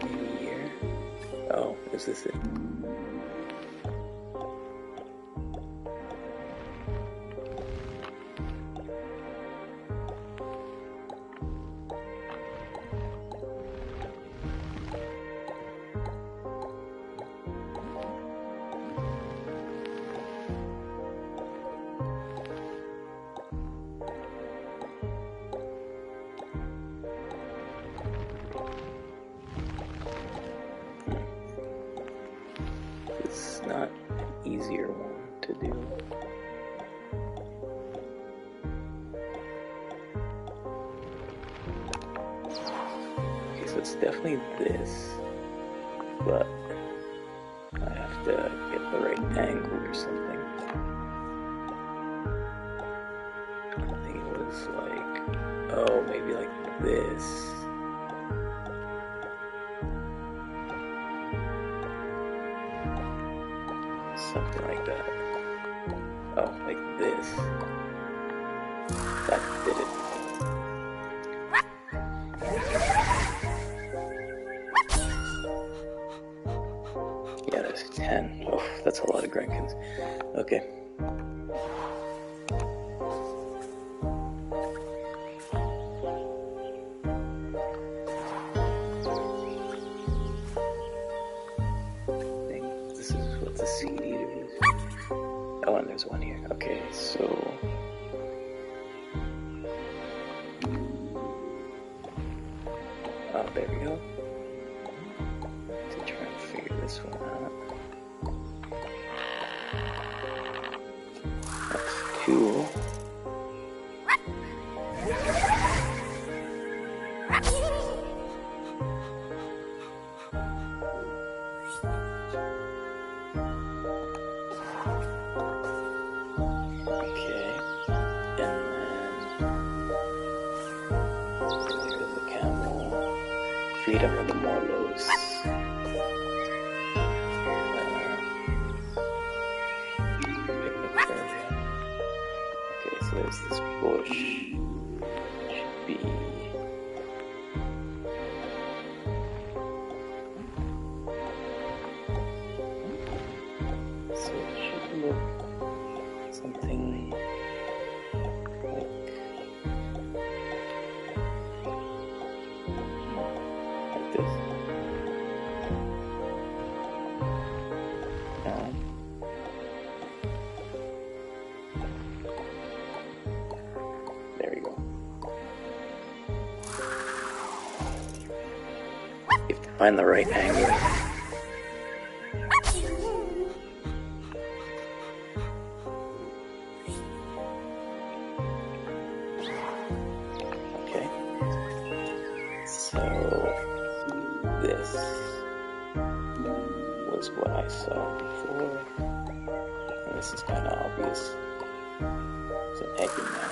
Maybe here. Oh, is this it? It's not an easier one to do. Okay, so it's definitely this, but I have to get the right angle or something. I think it was like, oh, maybe like this. Something like that. Oh, like this. That did it. Yeah, there's 10. Oh, that's a lot of Grenkins. Okay. I think this is what the seed eater is. Oh, and there's one here. Okay, so oh, there we go. To try and figure this one out. That's 2. Okay, and then there's the camel. Feed him with the Morlos. Picnic area. Okay, so there's this bush. Should be. So it should look something like this. There we go. You have to find the right angle. Okay. So this was what I saw before. And this is kind of obvious. There's an egg in there.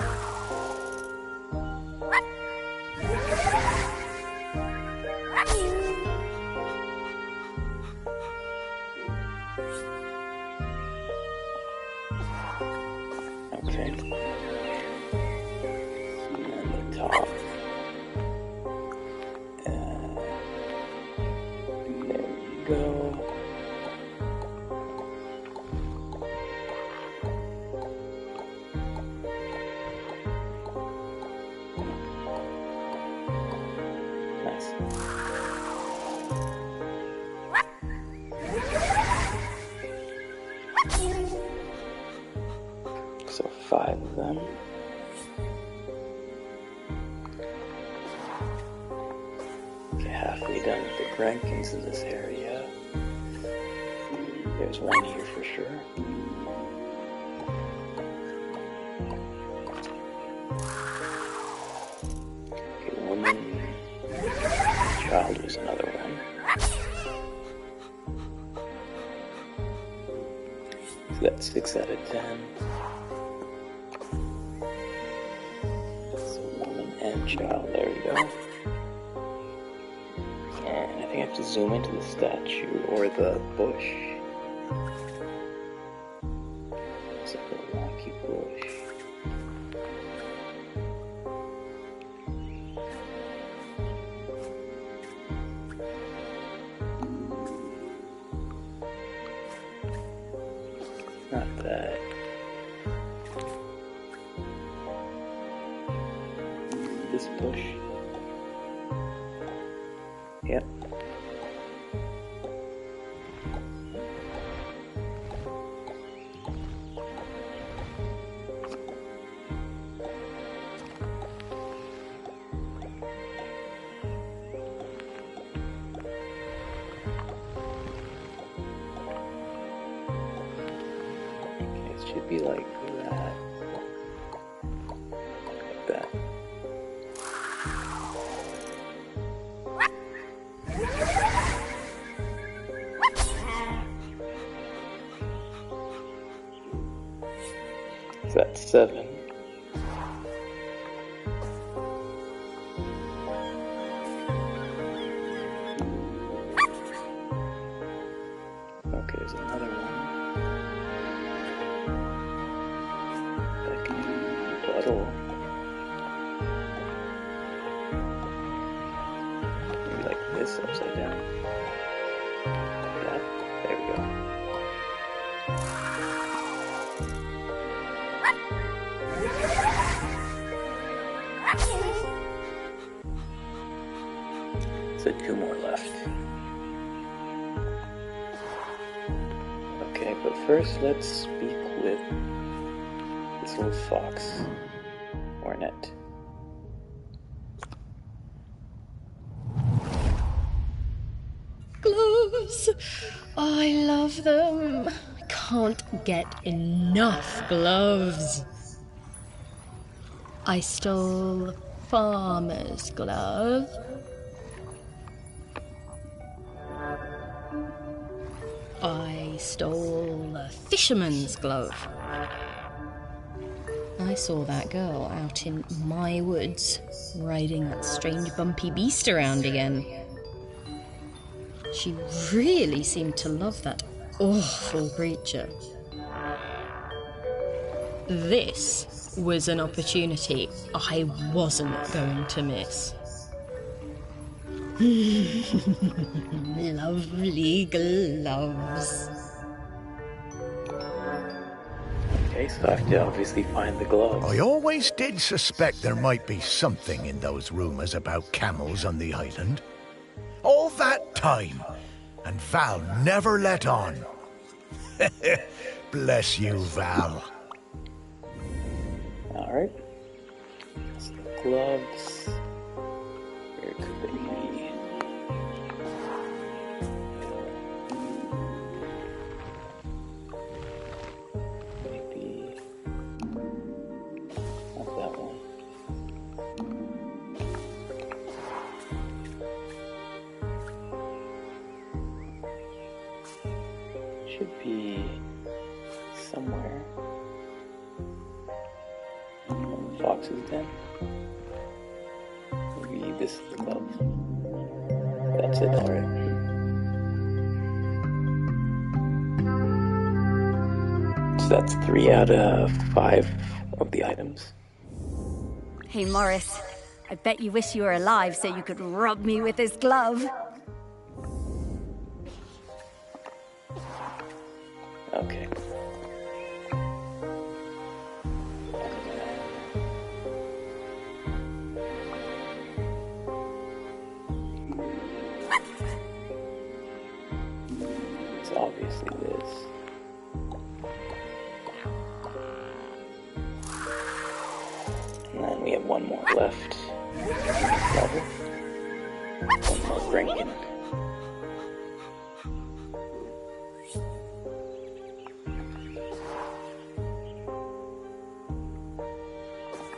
Okay. And then the top. There we go. Nice. So 5 of them. Okay, halfway done with the Grenkins in this area. There's one here for sure. Okay, woman. Child was another one. So that's 6 out of 10. That's a woman and child. There we go. And I think I have to zoom into the statue or the bush. It's like a wonky bush. Not that. This bush. Yep. Okay, it should be like that. Like that. So that's 7. Okay, there's another one. Beckoning puddle. Maybe like this upside down. Like that. There we go. So 2 more left. Okay, but first let's speak with this little fox, Ornette. Gloves! I love them. I can't get enough gloves. I stole farmer's glove. I stole a fisherman's glove. I saw that girl out in my woods, riding that strange bumpy beast around again. She really seemed to love that awful creature. This was an opportunity I wasn't going to miss. Lovely gloves. Okay, so I have to obviously find the gloves. I always did suspect there might be something in those rumours about camels on the island. All that time, and Val never let on. Bless you, Val. Alright. So the gloves. Where could they be? Maybe not that one. Should be somewhere. Fox's den. Maybe this is the glove. That's it, alright. So that's 3 out of 5 of the items. Hey, Morris. I bet you wish you were alive so you could rub me with this glove. Okay. It's obviously this. And then we have 1 more left. Level. 1 more Franken.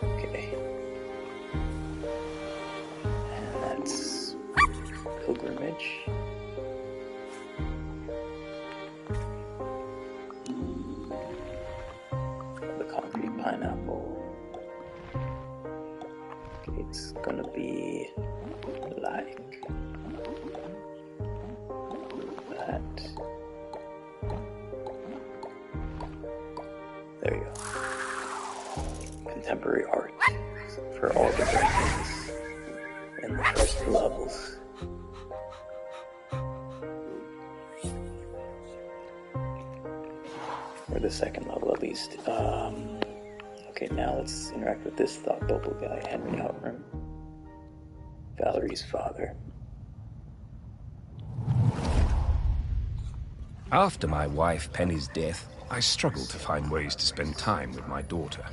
Okay. And that's pilgrimage. pineapple. Okay, it's gonna be like that. There you go. Contemporary art for all the dragons in the first two levels. Or the second level at least. Okay, now let's interact with this thought bubble guy, Henry Outram. Valerie's father. After my wife Penny's death, I struggled to find ways to spend time with my daughter.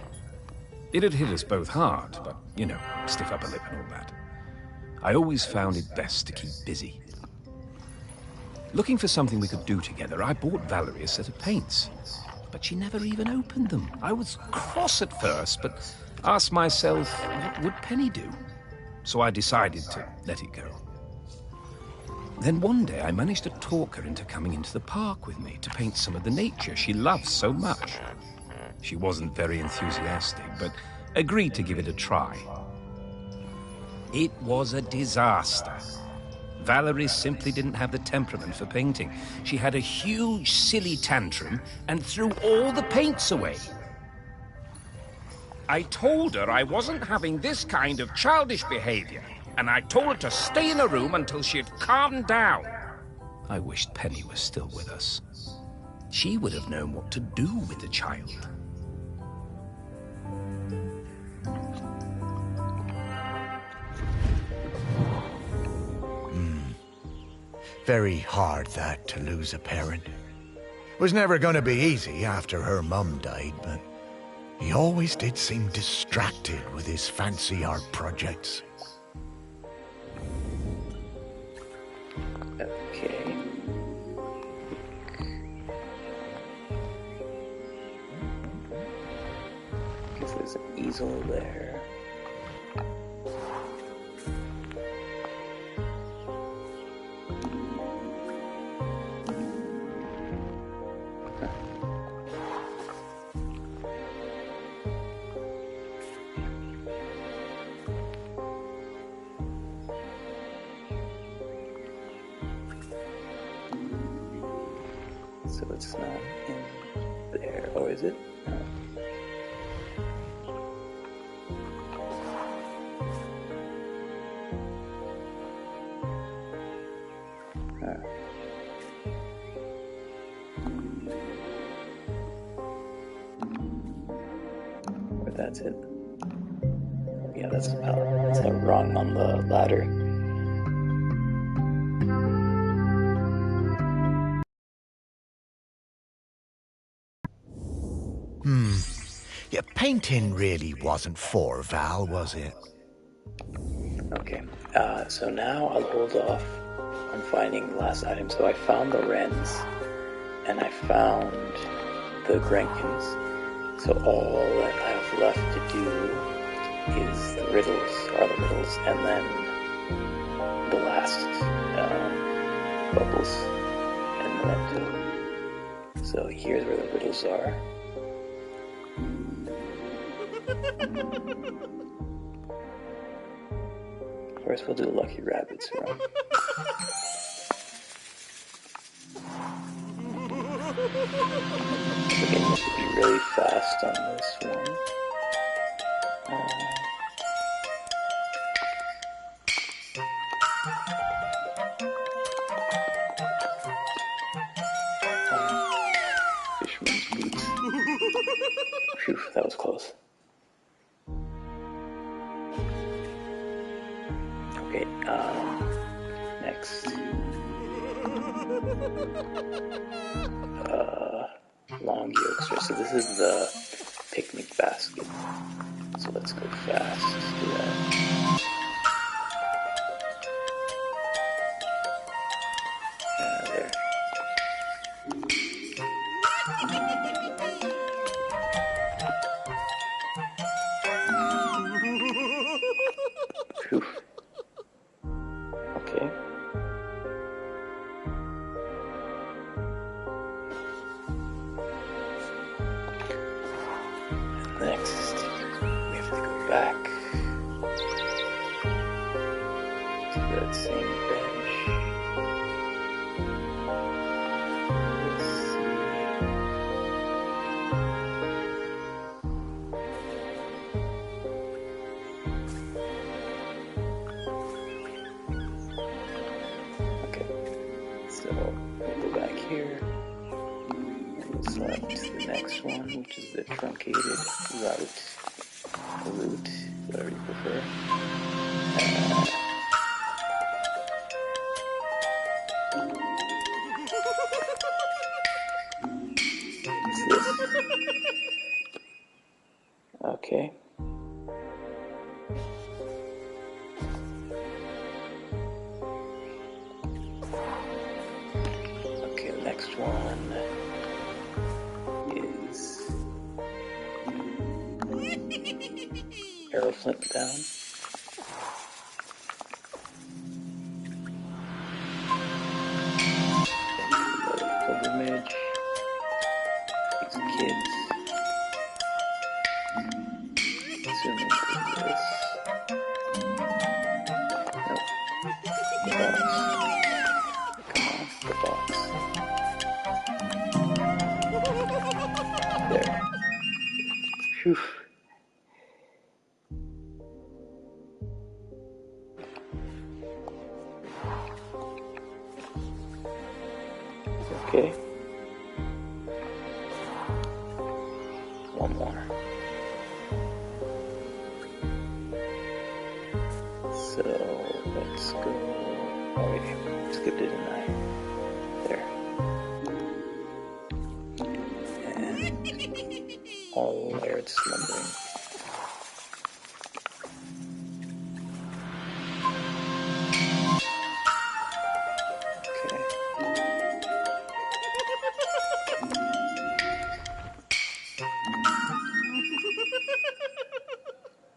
It had hit us both hard, but, you know, stiff upper lip and all that. I always found it best to keep busy. Looking for something we could do together, I bought Valerie a set of paints. But she never even opened them. I was cross at first, but asked myself, what would Penny do? So I decided to let it go. Then one day I managed to talk her into coming into the park with me to paint some of the nature she loves so much. She wasn't very enthusiastic, but agreed to give it a try. It was a disaster. Valerie simply didn't have the temperament for painting. She had a huge, silly tantrum and threw all the paints away. I told her I wasn't having this kind of childish behavior, and I told her to stay in her room until she had calmed down. I wished Penny was still with us. She would have known what to do with the child. Very hard, that, to lose a parent. Was never gonna be easy after her mum died, but he always did seem distracted with his fancy art projects. Okay. Guess there's an easel there. So it's not in there, or is it? No. Or that's it. Yeah, that's a rung on the ladder. Yeah, painting really wasn't for Val, was it? Okay, so now I'll hold off on finding the last item. So I found the Wrens, and I found the Grenkins. So all that I have left to do is the riddles, and then the last bubbles, and then I do. So here's where the riddles are. First we'll do Lucky Rabbit's run. Again, you have to be really fast on this one. Fisherman's boots. Phew, that was close. Okay, next. Long yolks. So this is the picnic basket. So let's go fast. Let's do that. There. Phew. Okay. Next. which is the truncated route, whatever you prefer. What's this? Okay. Okay, the next one is arrow flint down. Pilgrimage. These kids. Zoom into this. Nope. The box. Come on, the box. There. Phew. Okay. One more. So let's go. Oh wait, skipped it, didn't I? There. And all layered slumbering. Okay.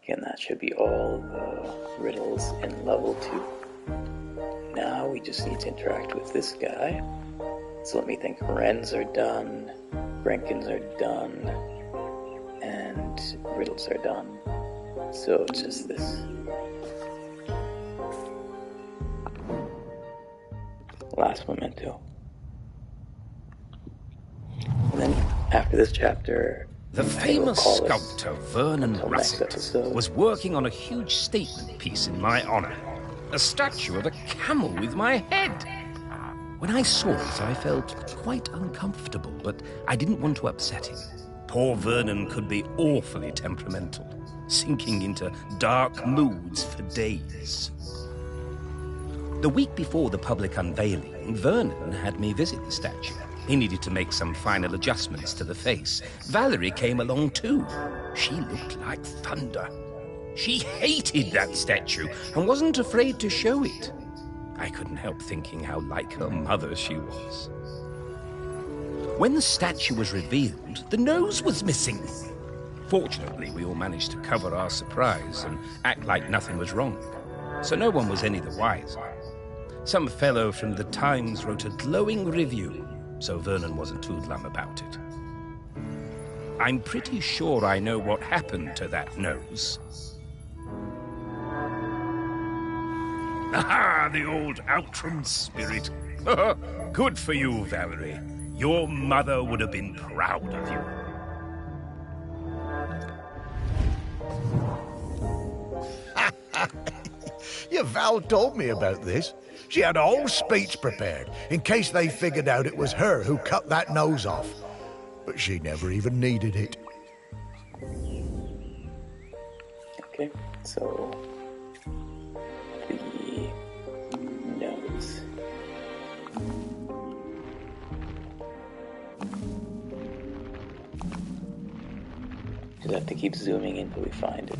Again, that should be all the riddles in level 2. Now we just need to interact with this guy. So let me think. Wrens are done, Brenkins are done, and riddles are done. So it's just this. Last memento. And then after this chapter, the famous sculptor Vernon Russet was working on a huge statement piece in my honor. A statue of a camel with my head. When I saw it, I felt quite uncomfortable, but I didn't want to upset him. Poor Vernon could be awfully temperamental, sinking into dark moods for days. The week before the public unveiling, Vernon had me visit the statue. He needed to make some final adjustments to the face. Valerie came along too. She looked like thunder. She hated that statue and wasn't afraid to show it. I couldn't help thinking how like her mother she was. When the statue was revealed, the nose was missing. Fortunately, we all managed to cover our surprise and act like nothing was wrong, so no one was any the wiser. Some fellow from the Times wrote a glowing review, so Vernon wasn't too glum about it. I'm pretty sure I know what happened to that nose. Aha, the old Outram spirit. Good for you, Valerie. Your mother would have been proud of you. Your Val told me about this. She had a whole speech prepared in case they figured out it was her who cut that nose off. But she never even needed it. Okay, so the nose. Just have to keep zooming in until we find it.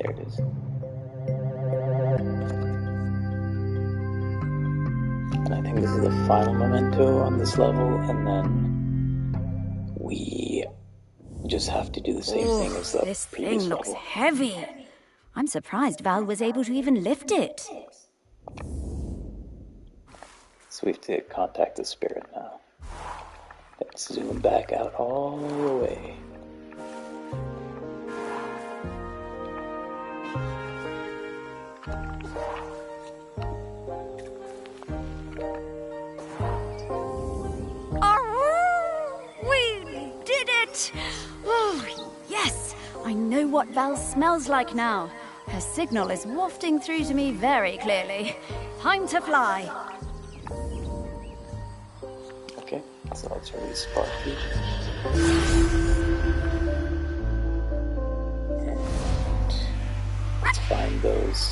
There it is. And I think this is the final memento on this level, and then we just have to do the same thing as the This previous thing looks level. heavy. I'm surprised Val was able to even lift it. So we have to contact the spirit now. Let's zoom back out all the way. We did it! Oh, yes! I know what Val smells like now. Her signal is wafting through to me very clearly. Time to fly. Okay, so let's release Sparky. And let's find those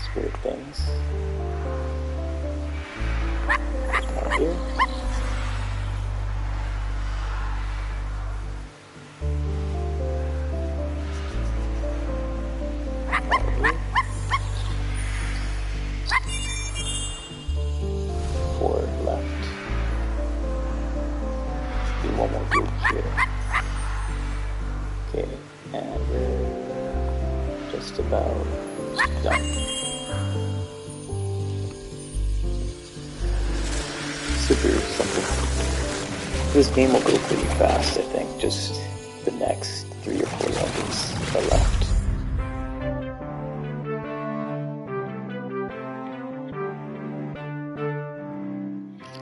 spirit things. Right here. One more group here. Okay, and we're just about done. Super simple. This game will go pretty fast, I think. Just the next 3 or 4 levels are left.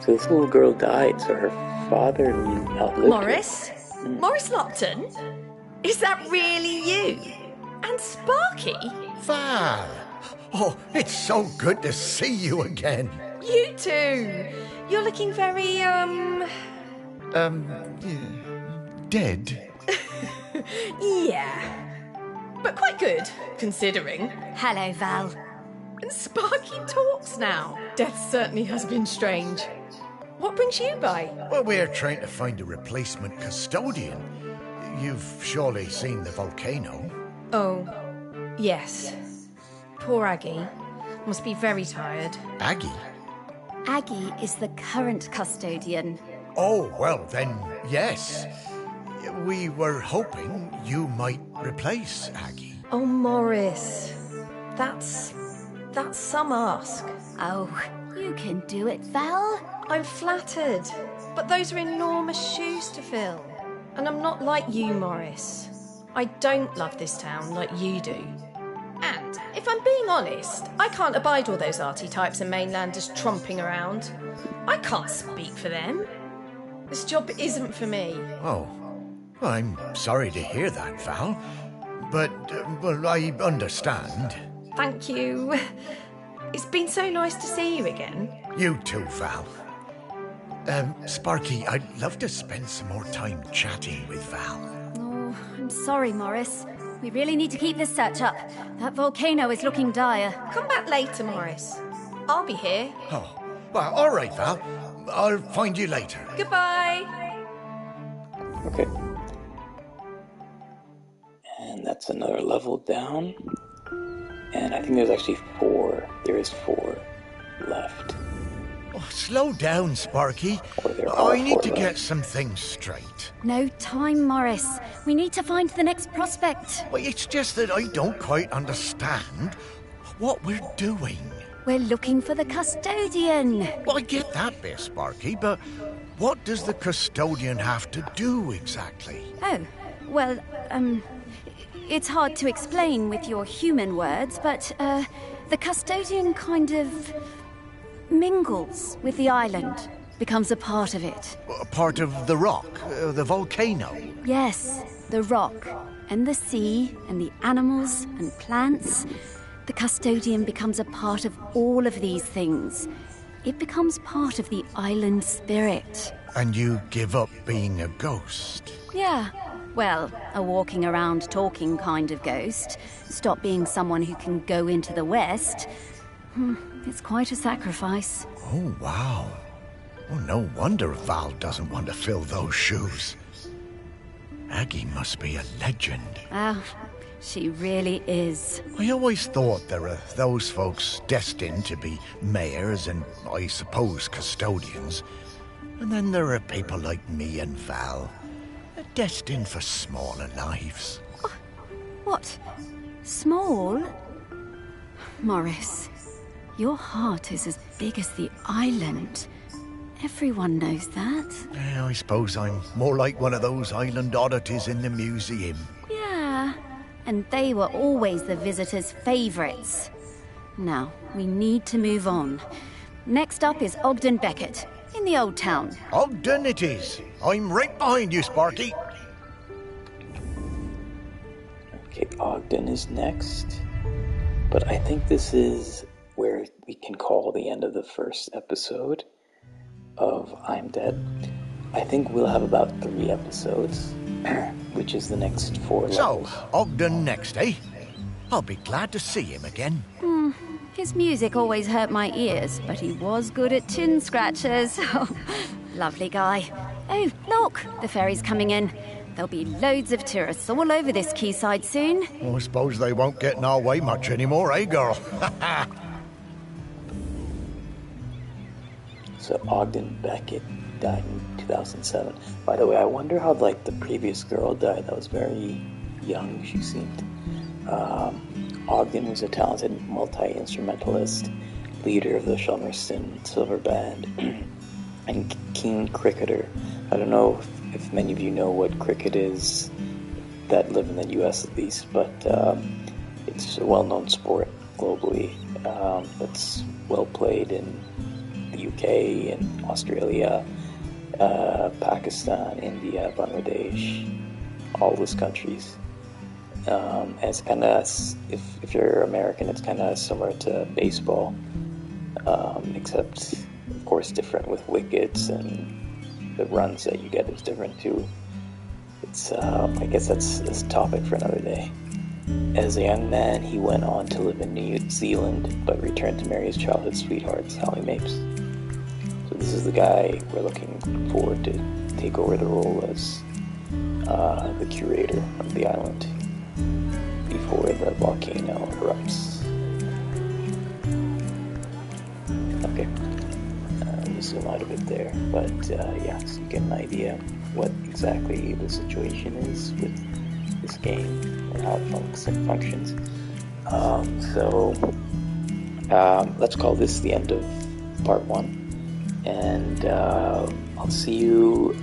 So this little girl died, so her father outlived Morris? her. Morris Lopton? Is that really you? And Sparky? Val! Oh, it's so good to see you again. You too. You're looking very, Dead? yeah. But quite good, considering. Hello, Val. And Sparky talks now. Death certainly has been strange. What brings you by? Well, we're trying to find a replacement custodian. You've surely seen the volcano. Oh, yes. Poor Aggie. Must be very tired. Aggie? Aggie is the current custodian. Oh, well then, yes. We were hoping you might replace Aggie. Oh, Morris. That's some ask. Oh, you can do it, Val. I'm flattered, but those are enormous shoes to fill. And I'm not like you, Morris. I don't love this town like you do. And, if I'm being honest, I can't abide all those arty types and mainlanders tromping around. I can't speak for them. This job isn't for me. Oh, well, I'm sorry to hear that, Val. But, well, I understand. Thank you. It's been so nice to see you again. You too, Val. Sparky, I'd love to spend some more time chatting with Val. Oh, I'm sorry, Morris. We really need to keep this search up. That volcano is looking dire. Come back later, Morris. I'll be here. Oh, well, all right, Val. I'll find you later. Goodbye. Okay. And that's another level down. And I think there's actually 4. There is 4 left. Oh, slow down, Sparky. I need to get some things straight. No time, Morris. We need to find the next prospect. Well, it's just that I don't quite understand what we're doing. We're looking for the custodian. Well, I get that bit, Sparky, but what does the custodian have to do exactly? Oh, well, it's hard to explain with your human words, but, the custodian kind of mingles with the island, becomes a part of it. A part of the rock, the volcano? Yes, the rock, and the sea, and the animals, and plants. The custodian becomes a part of all of these things. It becomes part of the island spirit. And you give up being a ghost? Yeah. Well, a walking around talking kind of ghost. Stop being someone who can go into the West. It's quite a sacrifice. Oh, wow. Oh, no wonder Val doesn't want to fill those shoes. Aggie must be a legend. Ah, she really is. I always thought there were those folks destined to be mayors and, I suppose, custodians. And then there are people like me and Val, destined for smaller lives. What? Small? Morris, your heart is as big as the island. Everyone knows that. Yeah, I suppose I'm more like one of those island oddities in the museum. Yeah, and they were always the visitors' favourites. Now, we need to move on. Next up is Ogden Beckett, in the Old Town. Ogden it is. I'm right behind you, Sparky. Okay, Ogden is next. But I think this is where we can call the end of the first episode. of I'm Dead. I think we'll have about 3 episodes, which is the next 4 levels. So, Ogden next, eh? I'll be glad to see him again. His music always hurt my ears, but he was good at chin scratches. Lovely guy. Oh, look, the ferry's coming in. There'll be loads of tourists all over this quayside soon. Well, I suppose they won't get in our way much anymore, eh, girl? So Ogden Beckett died in 2007. By the way, I wonder how the previous girl died. That was very young, she seemed. Ogden was a talented multi-instrumentalist, leader of the Shelmerston Silver Band, and keen cricketer. I don't know if many of you know what cricket is, that live in the US at least, but it's a well-known sport globally. It's well played in the UK and Australia, Pakistan, India, Bangladesh, all those countries. It's kind of, if you're American, it's kind of similar to baseball, except of course different with wickets, and the runs that you get is different too. It's I guess that's a topic for another day. As a young man, he went on to live in New Zealand, but returned to marry his childhood sweetheart, Sally Mapes. So this is the guy we're looking forward to take over the role as the curator of the island before the volcano erupts. Okay, we'll zoom out a bit there, but yeah, so you get an idea what exactly the situation is with this game and how it functions. Let's call this the end of part 1, and I'll see you,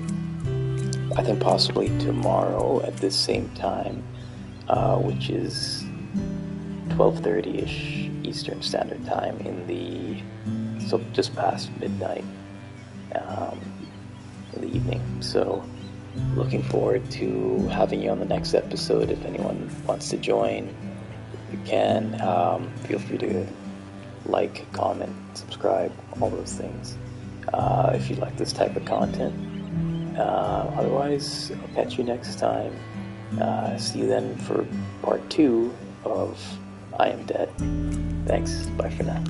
I think possibly tomorrow at this same time, which is 12:30ish Eastern Standard Time so just past midnight in the evening. So looking forward to having you on the next episode. If anyone wants to join, you can. Feel free to like, comment, subscribe, all those things, if you like this type of content. Otherwise, I'll catch you next time. See you then for part 2 of I Am Dead. Thanks. Bye for now.